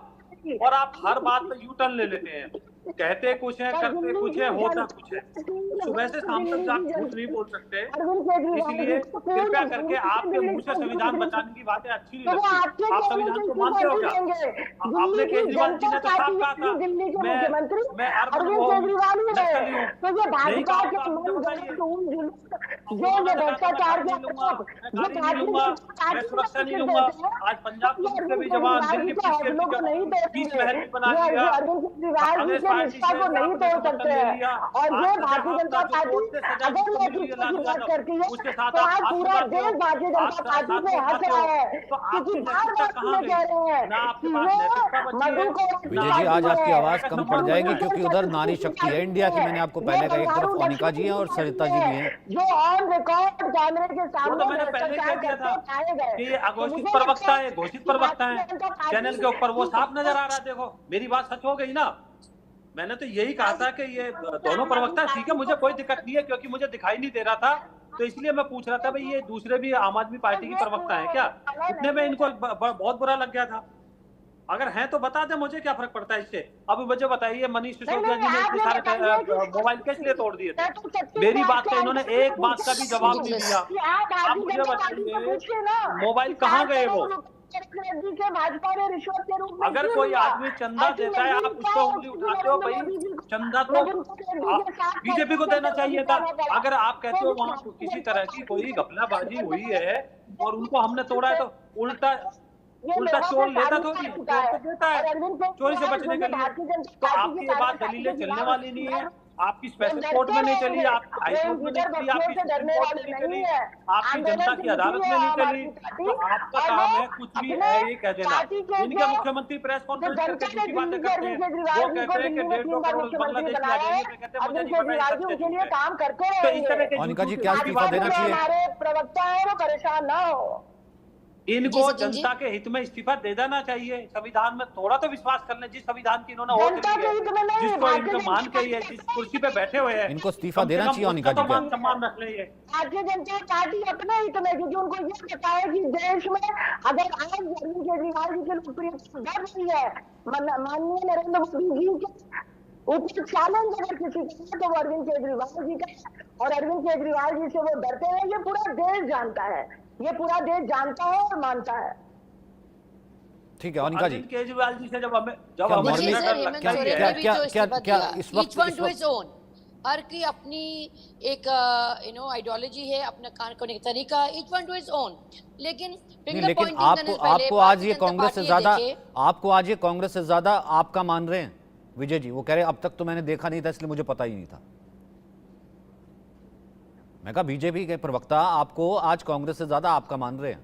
और आप हर बात पे यू टर्न ले लेते हैं, कहते कुछ है, करते कुछ है, होता कुछ है। सुबह से शाम तक आप कुछ नहीं बोल सकते, इसलिए कृपया करके आपके मुंह से संविधान बचाने की बातें अच्छी नहीं लगती। आप संविधान को मानते हो क्या? आपने केजरीवाल जी ने तो साफ कहा था मैं अर्बन वो नक्सली हूँ, नहीं कहा तो आप मुझे बताइए। मैं भ्रष्टाचार नहीं लूंगा, मैं गाड़ी नहीं लूंगा, मैं सुरक्षा नहीं लूंगा। आज पंजाब पुलिस के भी जवान, दिल्ली पुलिस के भी जवान 20 महल भी बना लिया, निष्ठा को नहीं तोड़ सकते हैं। और ये भारतीय जनता पार्टी अगर ये बात करती है तो आज पूरा देश भारतीय जनता पार्टी पे हंस रहा है, क्योंकि बार बार कह रहे हैं कि वो मधु को। विजय जी आज आपकी आवाज कम पड़ जाएगी क्योंकि उधर नारी शक्ति है इंडिया की। मैंने आपको पहले कहा, एक तरफ मोनिका जी हैं और सरिता जी भी हैं, जो ऑन रिकॉर्ड कैमरे के सामने मैंने पहले कह दिया था कि अघोषित प्रवक्ता है, घोषित प्रवक्ता है चैनल के ऊपर, वो साफ नजर आ रहा है। देखो मेरी बात सच हो गई ना, मैंने तो यही कहा था कि ये दोनों प्रवक्ता ठीक है, मुझे कोई दिक्कत नहीं है, क्योंकि मुझे दिखाई नहीं दे रहा था, तो इसलिए मैं पूछ रहा था भाई ये दूसरे भी आम आदमी पार्टी की प्रवक्ता है क्या? इतने में इनको बहुत बुरा लग गया था। अगर हैं तो बता दे, मुझे क्या फर्क पड़ता है इससे। अब मुझे बताइए, मनीष सिसोदिया जी ने इतने सारे मोबाइल किस लिए तोड़ दिए थे? मेरी बात का इन्होंने एक बात का भी जवाब नहीं दिया। आप मुझे बताइए मोबाइल कहाँ गए वो? अगर कोई आदमी चंदा देता है, आप उसको उंगली उठाते हो, भाई चंदा तो बीजेपी को देना चाहिए था। अगर आप कहते हो वहां किसी तरह की कोई घपलाबाजी हुई है और उनको हमने तोड़ा है, तो उल्टा चोर लेता तो नहीं, चोर तो देता है चोरी से बचने के लिए। तो आपकी ये बात दलीलें चलने वाली नहीं है, आपकी स्पेशल कोर्ट में नहीं चली, आप हाई कोर्ट में नहीं चली, आपकी सुप्रीम कोर्ट में नहीं चली, आपकी जनता की अदालत में नहीं चली, तो आपका काम है कुछ भी है ये कह देना। इनके मुख्यमंत्री प्रेस कॉन्फ्रेंस करके दूसरी बातें करते हैं, वो कहते हैं कि 150 करोड़ बांग्लादेश की आ जाएगी, मैं कहते हैं मुझे नहीं पता। तो इस तरह के मोनिका जी क्या इस्तीफा देना चाहिए? हमारे प्रवक्ता है वो परेशान ना हो, इनको जनता के हित में इस्तीफा दे देना चाहिए। संविधान में थोड़ा तो विश्वास कर लें, जिस संविधान की इन्होंने वोट दी है, जिसको इनको मान के ये जिस कुर्सी पे बैठे हुए हैं, इनको इस्तीफा देना चाहिए। मोनिका जी क्या सम्मान रख लें। भारतीय जनता पार्टी अपने हित में, क्योंकि उनको ये पता है कि देश में अगर आज अरविंद केजरीवाल जी की लोकप्रियता बढ़ रही है, माननीय नरेंद्र मोदी जी के ऊपर चैलेंज अगर किसी का तो वो अरविंद केजरीवाल जी का, और अरविंद केजरीवाल जी से वो डरते हैं। ये पूरा देश जानता है, ये पूरा देश जानता है और मानता है। ठीक है अनिका जी, केजरीवाल जी से जब हमें क्या इस वक्त हर की अपनी एक आइडियोलॉजी है, अपना काम करने का तरीका, each one two his own. लेकिन आपको आज ये कांग्रेस से ज्यादा, आपको आज ये कांग्रेस से ज्यादा आपका मान रहे हैं विजय जी। वो कह रहे अब तक तो मैंने देखा नहीं था इसलिए मुझे पता ही नहीं था। मैं कहा बीजेपी के प्रवक्ता आपको आज कांग्रेस से ज्यादा आपका मान रहे हैं।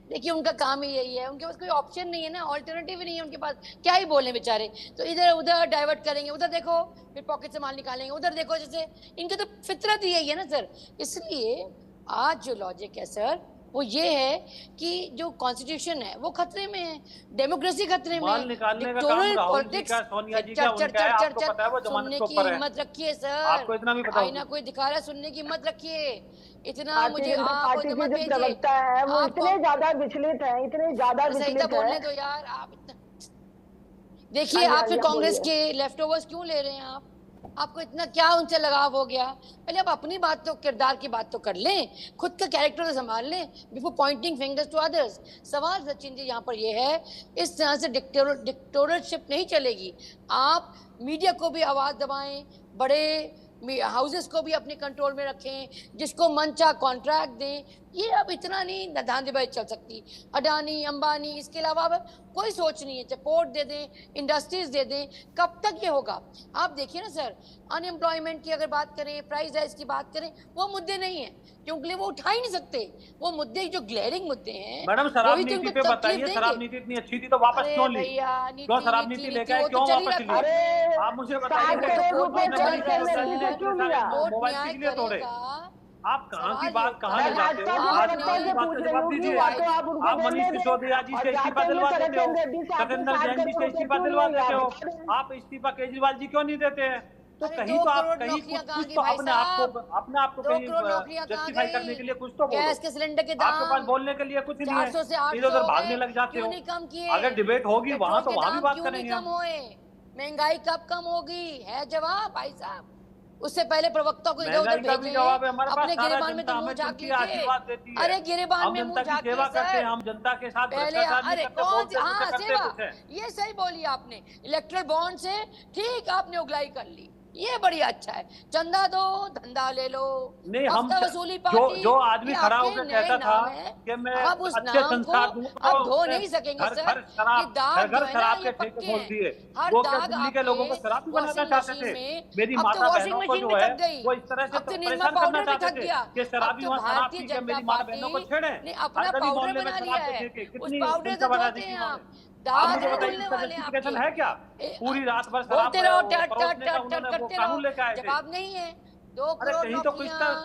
देखिए उनका काम ही यही है, उनके पास कोई ऑप्शन नहीं है ना, ऑल्टरनेटिव ही नहीं है उनके पास, क्या ही बोले बेचारे। तो इधर उधर डाइवर्ट करेंगे, उधर देखो फिर पॉकेट से माल निकालेंगे, उधर देखो, जैसे इनकी तो फितरत ही यही है ना सर। इसलिए आज जो लॉजिक है सर वो ये है कि जो कॉन्स्टिट्यूशन है वो खतरे में है, डेमोक्रेसी खतरे में है, डिक्टेटोरियल पॉलिटिक्स सुनने की हिम्मत रखिए सर। आईना कोई दिखा रहा है, सुनने की हिम्मत रखिए। इतना मुझे पार्टी के जो प्रवक्ता है वो इतने ज्यादा विचलित है, इतने ज्यादा विचलित है। बोलने दो यार, आप देखिए आप फिर कांग्रेस के लेफ्ट ओवर्स क्यों ले रहे हैं आप? आपको इतना क्या उनसे लगाव हो गया? पहले आप अपनी बात तो, किरदार की बात तो कर लें, खुद का कैरेक्टर तो संभाल लें before pointing fingers to others. सवाल सचिन जी यहाँ पर ये है, इस तरह से डिक्टेटरशिप नहीं चलेगी। आप मीडिया को भी आवाज दबाएं, बड़े हाउसेस को भी अपने कंट्रोल में रखें, जिसको मन चाह कॉन्ट्रैक्ट दें। ये अब इतना नहीं धांधलीबाजी चल सकती। अडानी, अंबानी, इसके अलावा अब कोई सोच नहीं है। पोर्ट दे दें, इंडस्ट्रीज दे दें, कब तक ये होगा? आप देखिए ना सर, अनएम्प्लॉयमेंट की अगर बात करें, प्राइस राइज की बात करें, वो मुद्दे नहीं है, क्योंकि वो उठा ही नहीं सकते। वो मुद्दे जो ग्लेरिंग मुद्दे हैं, मैडम शराब नीति पे बताइए, शराब नीति इतनी अच्छी थी तो वापस क्यों ली? क्यों शराब नीति लेके आए, क्यों वापस ली? आप मुझे बताइए, मोबाइल के लिए तोड़े? आप कहाँ की बात कहाँ ले जाते हो? आज की बात का जवाब दीजिए। आप मनीष सिसोदिया जी से इस्तीफा दिलवा देते हो, सतेंद्र जैन जी से इस्तीफा दिलवा देते हो, आप इस्तीफा केजरीवाल जी क्यों नहीं देते हैं? तो कहीं तो आप कहीं कुछ तो अपने आप को कहीं जस्टिफाई करने के लिए कुछ तो बोलो। गैस के सिलेंडर के दाम आपके पास बोलने के लिए कुछ नहीं है, 400 से 800 इधर उधर भागने लग जाते हो। अगर डिबेट होगी वहाँ तो वहाँ भी बात करेंगे। महंगाई कब कम होगी है जवाब भाई साहब। उससे पहले प्रवक्ता को इधर उधर भेजें, अपने गिरेबान में तो मुंह झाँक लीजिए। अरे गिरेबान में मुंह झाँक लीजिए। हम जनता के साथ पहले अरे कौन सी, हाँ सेवा, ये सही बोली आपने। इलेक्ट्रल बॉन्ड से ठीक आपने उगलाई कर ली, ये बढ़िया अच्छा है। चंदा दो, धंधा ले लो। नहीं, हम वसूली पार्टी जो आदमी खड़ा होकर कहता था कि मैं अच्छे संस्कार दूंगा, अब धो नहीं सकेंगे सर। घर शराब के ठेके खोल दिए। वो क्या दिल्ली के लोगों को शराब बनाना चाहते थे? मेरी माता बहनों को जो है वो इस तरह से परेशान करना चाहते थे कि शराबी वहाँ शराब पी के मेरी माता बहनों को छेड़े। अपना पाउडर बना लिया है, उस पाउडर से धोते हैं आप। आप मुझे बताइए, जस्टिफिकेशन है क्या? पूरी रात भर शराब करते रहो, जवाब जवाब नहीं है। 2 करोड़ कहीं तो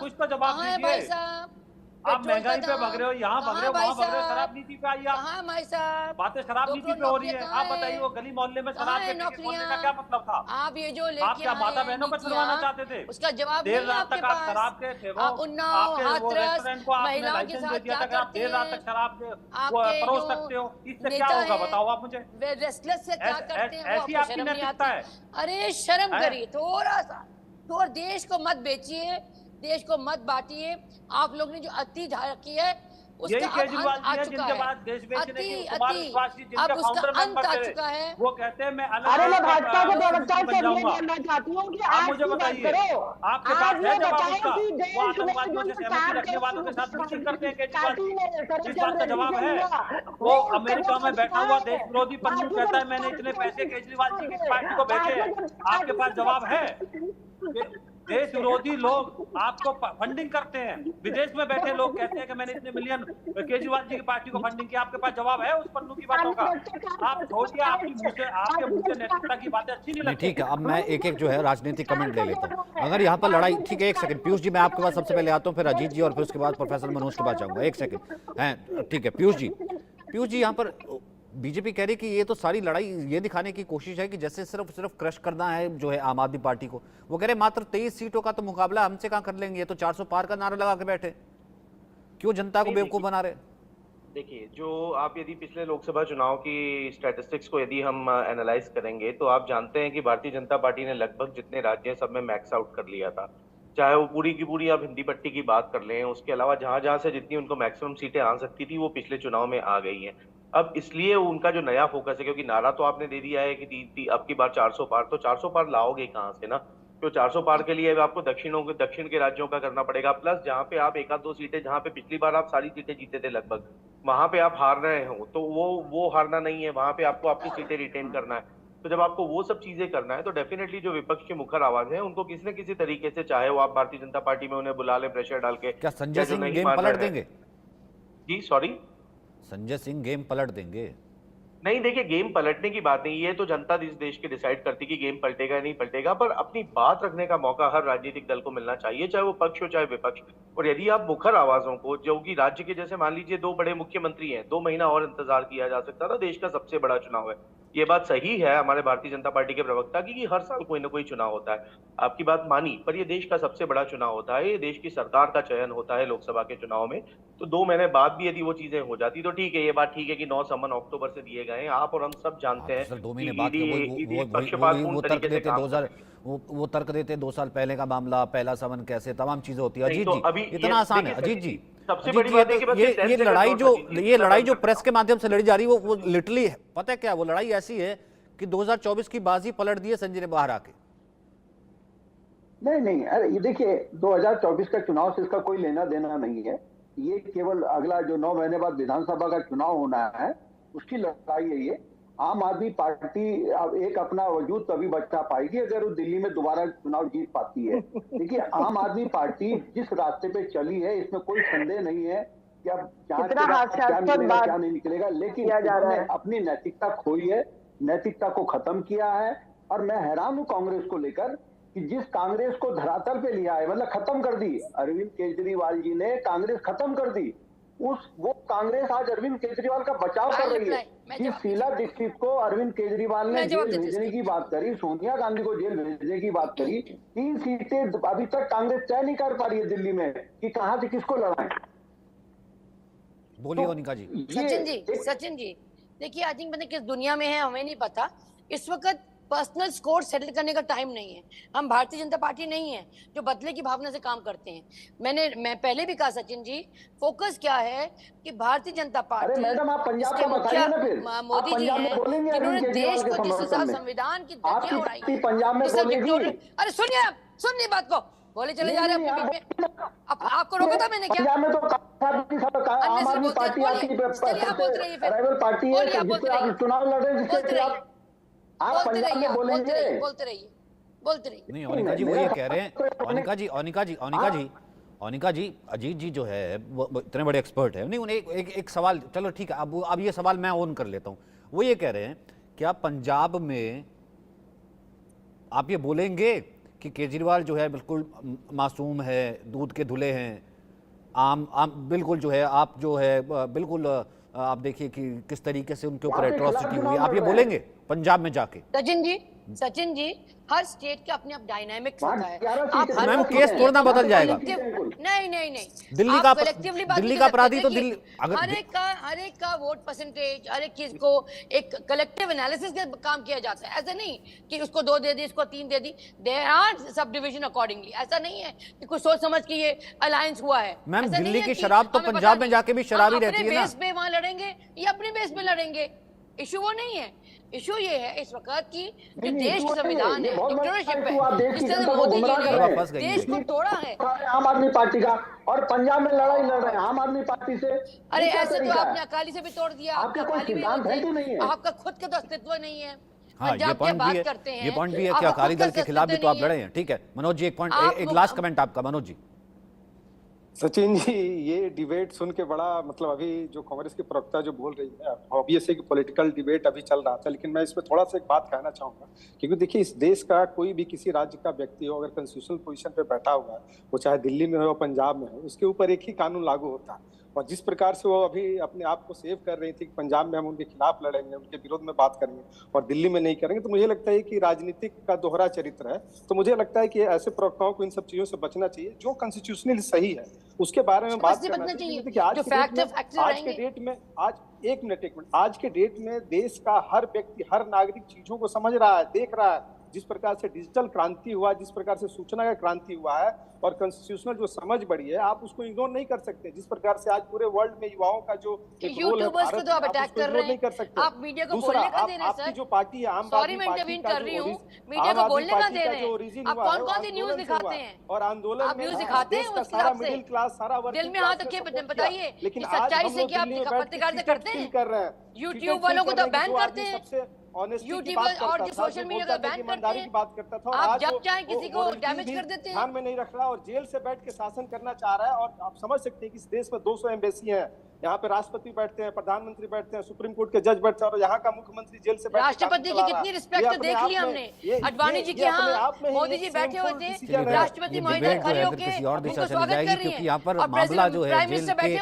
कुछ तो जवाब दीजिए भाई साहब। आप महंगाई पे भग रहे हो, यहाँ भग रहे हो, वहाँ भग रहे हो, शराब नीति पे आइए आप। भाई साहब बातें शराब नीति पे हो रही है। आप बताइए, वो गली मोहल्ले में शराब के ठेके खोलने का क्या मतलब था? आप ये जो आप क्या माता बहनों को छुड़वाना चाहते थे? उसका जवाब देर रात तक आप शराब के ठेकों, आपके रेस्टोरेंट को आपने लाइसेंस दे दिया था कि आप देर रात तक शराब परोस सकते हो। इससे क्या होगा बताओ आप मुझे? रेस्टलेस से क्या करते हैं? ऐसी आपकी नैतिकता है? अरे शर्म करिए थोड़ा सा। तो देश को मत बेचिए, देश को मत बांटिए। आप लोग ने जो अति रखी है यही केजरीवाल जी है जिनके बाद देश बेचने की कुमार विश्वास जी जिनके फाउंडर मेंबर थे, वो कहते हैं मैं अलग भाजपा को प्रवक्ता से मैं चाहती हूँ कि आप मुझे बताइए, आपके पास है जवाब उसका? वो आतंकवादियों से सहमति रखने वालों के साथ मीटिंग करते हैं केजरीवाल जी, इस बात का जवाब है? वो अमेरिका में बैठा हुआ देश विरोधी पन्नू कहता है मैंने इतने पैसे केजरीवाल जी की पार्टी को भेजे हैं। आपके पास जवाब है? देश विरोधी लोग आपको फंडिंग करते हैं, विदेश में बैठे लोग कहते हैं कि मैंने इतने मिलियन केजरीवाल जी की पार्टी को फंडिंग किया। आपके पास जवाब है उस पन्नू की बातों का? आप छोड़िए, आपके मुंह से नैतिकता की बातें अच्छी नहीं लगती। ठीक है, अब मैं एक एक जो है राजनीतिक कमेंट ले लेता हूँ। अगर यहाँ पर लड़ाई, ठीक है एक सेकंड पीयूष जी, मैं आपके पास सबसे पहले आता हूँ, फिर अजीत जी और फिर उसके बाद प्रोफेसर मनोज के पास जाऊंगा। एक सेकंड है, ठीक है पीयूष जी यहाँ पर बीजेपी कह रही कि ये तो सारी लड़ाई ये दिखाने की कोशिश है कि जैसे सिर्फ क्रश करना है जो है आम आदमी पार्टी को। वो कह रहे मात्र 23 सीटों का तो मुकाबला हमसे कहां कर लेंगे, ये तो 400 पार का नारा लगा के बैठे। क्यों जनता को बेवकूफ बना रहे? देखिए, जो आप यदि पिछले लोकसभा चुनाव की स्टैटिस्टिक्स को यदि हम एनालाइज करेंगे तो आप जानते हैं कि भारतीय जनता पार्टी ने लगभग जितने राज्य हैं सब में मैक्स आउट कर लिया था। चाहे वो पूरी की पूरी आप हिंदी पट्टी की बात कर लें, उसके अलावा जहां से जितनी उनको मैक्सिमम सीटें आ सकती थी वो पिछले चुनाव में आ गई हैं। अब इसलिए उनका जो नया फोकस है, क्योंकि नारा तो आपने दे दिया है कि अब की बार 400 पार, तो 400 पार लाओगे कहां से ना? तो 400 पार के लिए आपको दक्षिण के राज्यों का करना पड़ेगा, प्लस जहां पे आप 1-2 सीटें, जहां पे पिछली बार आप सारी सीटें जीते थे लगभग, वहां पे आप हार रहे हो, तो वो हारना नहीं है, वहां पे आपको आपकी सीटें रिटेन करना है। तो जब आपको वो सब चीजें करना है तो डेफिनेटली जो विपक्ष की मुखर आवाज है उनको किसी न किसी तरीके से, चाहे वो आप भारतीय जनता पार्टी में उन्हें बुला ले प्रेशर डाल के, क्या संजय सिंह गेम पलट देंगे? जी सॉरी, संजय सिंह गेम पलट देंगे? नहीं, देखिए गेम पलटने की बात नहीं, ये तो जनता इस देश के डिसाइड करती कि गेम पलटेगा या नहीं पलटेगा, पर अपनी बात रखने का मौका हर राजनीतिक दल को मिलना चाहिए, चाहे वो पक्ष हो चाहे विपक्ष। और यदि आप मुखर आवाजों को, जो कि राज्य के जैसे मान लीजिए 2 बड़े मुख्यमंत्री हैं, 2 महीना और इंतजार किया जा सकता था, देश का सबसे बड़ा चुनाव है, ये बात सही है हमारे भारतीय जनता पार्टी के प्रवक्ता की कि हर साल कोई ना कोई चुनाव होता है, आपकी बात मानी, पर ये देश का सबसे बड़ा चुनाव होता है, ये देश की सरकार का चयन होता है लोकसभा के चुनाव में। तो 2 महीने बाद भी यदि वो चीजें हो जाती तो ठीक है, ये बात ठीक है कि 9 समन अक्टूबर से दिए गए हैं। आप और हम सब जानते हैं सर 2 महीने कि बाद वो तर्क देते 2000 वो तर्क देते 2 साल पहले का मामला, पहला समन कैसे, तमाम चीजें होती है। अजीत जी इतना आसान है, अजीत जी सबसे बड़ी बात है कि बस ये लड़ाई जो प्रेस के माध्यम से लड़ी जा रही है वो लिटरली पता है क्या, वो लड़ाई ऐसी है कि 2024 की बाजी पलट दी है संजय ने बाहर आके। नहीं, अरे ये देखिए 2024 का चुनाव से इसका कोई लेना देना नहीं है। ये केवल अगला जो 9 महीने बाद विधानसभा का चुनाव होना है उसकी लड़ाई है ये। आम आदमी पार्टी अब एक अपना वजूद तभी बचा पाएगी अगर वो दिल्ली में दोबारा चुनाव जीत पाती है। देखिए आम आदमी पार्टी जिस रास्ते पे चली है इसमें कोई संदेह नहीं है कि अब जांच क्या निकलेगा क्या नहीं निकलेगा, लेकिन अपनी नैतिकता खोई है, नैतिकता को खत्म किया है। और मैं हैरान हूं कांग्रेस को लेकर कि जिस कांग्रेस को धरातल पे लिया है, मतलब खत्म कर दी, अरविंद केजरीवाल जी ने कांग्रेस खत्म कर दी। वो कांग्रेस आज अरविंद केजरीवाल का बचाव कर रही है। जिस शीला दीक्षित को अरविंद केजरीवाल ने जेल भेजने की बात करी, सोनिया गांधी को जेल भेजने की बात करी, 3 सीटें अभी तक कांग्रेस तय नहीं कर पा रही है दिल्ली में कि कहां से किसको लड़ाएं। बोलिए मोनिका जी। सचिन जी देखिए, आई थिंक मैंने किस दुनिया में है हमें नहीं पता। इस वक्त पर्सनल स्कोर सेटल करने का टाइम नहीं है। हम भारतीय जनता पार्टी नहीं है जो बदले की भावना से काम करते हैं। मैं पहले भी कहा सचिन जी, फोकस क्या है कि भारतीय जनता पार्टी इसके मुखिया मोदी जी हैं जिन्होंने देश को जिस हिसाब संविधान की धज्जियां उड़ाई, अरे सुनिए बात को, बोले चले जा रहे हैं अपने बीच में। अब आपको रोका था मैंने क्या? बोलते रहिए। नहीं ओनिका जी वो ये कह रहे हैं, ओनिका जी अजीत जी जो है वो इतने बड़े एक्सपर्ट है। नहीं उन्हें एक सवाल, चलो ठीक है, अब ये सवाल मैं ऑन कर लेता हूँ। वो ये कह रहे हैं क्या पंजाब में आप ये बोलेंगे कि केजरीवाल जो है बिल्कुल मासूम है, दूध के धुले हैं, आम बिल्कुल जो है, आप जो है बिल्कुल आप देखिए कि किस तरीके से उनके ऊपर एट्रोसिटी हुई, आप ये बोलेंगे पंजाब में जाके? सचिन जी हर स्टेट के अपने आप डायनामिक्स होता है। मैम केस थोड़ा बदल जाएगा। नहीं दिल्ली का अपराधी तो दिल्ली, हर एक का वोट परसेंटेज, हर एक चीज को एक कलेक्टिव एनालिसिस के काम किया जाता है। ऐसा नहीं कि उसको 2 दे दी, इसको 3 दे दी। There are subdivision accordingly. ऐसा नहीं है कि कुछ सोच समझ के ये अलायंस हुआ है। मैम दिल्ली की शराब तो पंजाब में जाके भी शराब ही रहती है ना। बेस पे वहां लड़ेंगे या अपने बेस पे लड़ेंगे, इशू वो नहीं है। इशू ये है इस वक्त की जो देश का संविधान है, डिक्टेटरशिप है, जिस तरह मोदी जी ने देश को तोड़ा है। आम आदमी पार्टी का और पंजाब में लड़ाई लड़ रहे हैं आम आदमी पार्टी से। अरे ऐसे तो आपने अकाली से भी तोड़ दिया, आपका अकाली भी आपका खुद का तो अस्तित्व नहीं है। हाँ ये पॉइंट भी है कि अकाली दल के खिलाफ भी तो आप लड़े हैं। ठीक है मनोज जी, एक लास्ट कमेंट आपका। मनोज जी। सचिन जी ये डिबेट सुन के बड़ा मतलब अभी जो कांग्रेस की प्रवक्ता जो बोल रही है, ऑब्वियस है कि पॉलिटिकल डिबेट अभी चल रहा था, लेकिन मैं इसमें थोड़ा सा एक बात कहना चाहूंगा। क्योंकि देखिए इस देश का कोई भी किसी राज्य का व्यक्ति हो अगर कॉन्स्टिट्यूशनल पोजीशन पे बैठा हुआ है, वो चाहे दिल्ली में हो पंजाब में हो, उसके ऊपर एक ही कानून लागू होता है। और जिस प्रकार से वो अभी अपने आप को सेव कर रही थी कि पंजाब में हम उनके खिलाफ लड़ेंगे, उनके विरोध में बात करेंगे और दिल्ली में नहीं करेंगे, तो मुझे लगता है कि राजनीतिक का दोहरा चरित्र है। तो मुझे लगता है कि ऐसे प्रवक्ताओं को इन सब चीजों से बचना चाहिए। जो कॉन्स्टिट्यूशनली सही है उसके बारे में बात करना चाहिए। देखिए आज के डेट में एक मिनट आज के डेट में देश का हर व्यक्ति, हर नागरिक चीजों को समझ रहा है, देख रहा है। जिस प्रकार से डिजिटल क्रांति हुआ, जिस प्रकार से सूचना का क्रांति हुआ है और कॉन्स्टिट्यूशनल जो समझ बढ़ी है, आप उसको इग्नोर नहीं कर सकते। जिस प्रकार से आज पूरे वर्ल्ड में युवाओं का जो यूट्यूबर्स को तो आप अटैक कर रहे हैं, नहीं कर सकते। आप मीडिया को बोलने का दे रहे हैं। आपकी जो पार्टी है आम सॉरी मैं इंटरवीन कर रही हूं, मीडिया को बोलने का दे रहे हैं। आप कौन-कौन सी न्यूज़ दिखाते हैं और आंदोलन आप न्यूज़ दिखाते हैं उसके हिसाब से मिडिल क्लास सारा वर्ग दिल में हाथ रखे बताइए कि सच्चाई से क्या आप पत्रकारिता करते हैं? यूट्यूब वालों को तो बैन करते हैं, यूट्यूबर और जो सोशल मीडिया का बैन करते हैं। बात करता था, आप जब चाहे किसी को डैमेज कर देते हैं। ध्यान में नहीं रख रहा और जेल से बैठ के शासन करना चाह रहा है। और आप समझ सकते हैं कि इस देश में 200 एम्बेसी हैं, यहाँ पे राष्ट्रपति बैठते हैं, प्रधानमंत्री बैठते हैं, सुप्रीम कोर्ट के जज बैठते हैं और यहाँ का मुख्यमंत्री जेल से बैठ राष्ट्रपति की कितनी रिस्पेक्ट देख ली हमने। अडवाणी जी के यहाँ मोदी जी बैठे हुए थे, राष्ट्रपति महोदय खड़े होकर उनको स्वागत कर रही हैं। यहाँ पर मामला जो है जेल के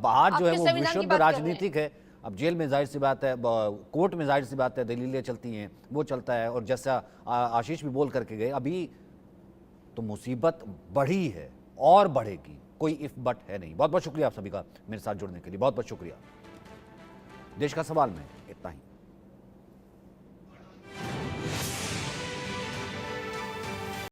बाहर जो है वो विशुद्ध राजनीतिक है। अब जेल में जाहिर सी बात है, कोर्ट में जाहिर सी बात है दलीलें चलती हैं, वो चलता है। और जैसा आशीष भी बोल करके गए, अभी तो मुसीबत बढ़ी है और बढ़ेगी, कोई इफ बट है नहीं। बहुत बहुत शुक्रिया आप सभी का मेरे साथ जुड़ने के लिए, बहुत बहुत शुक्रिया। देश का सवाल में इतना ही।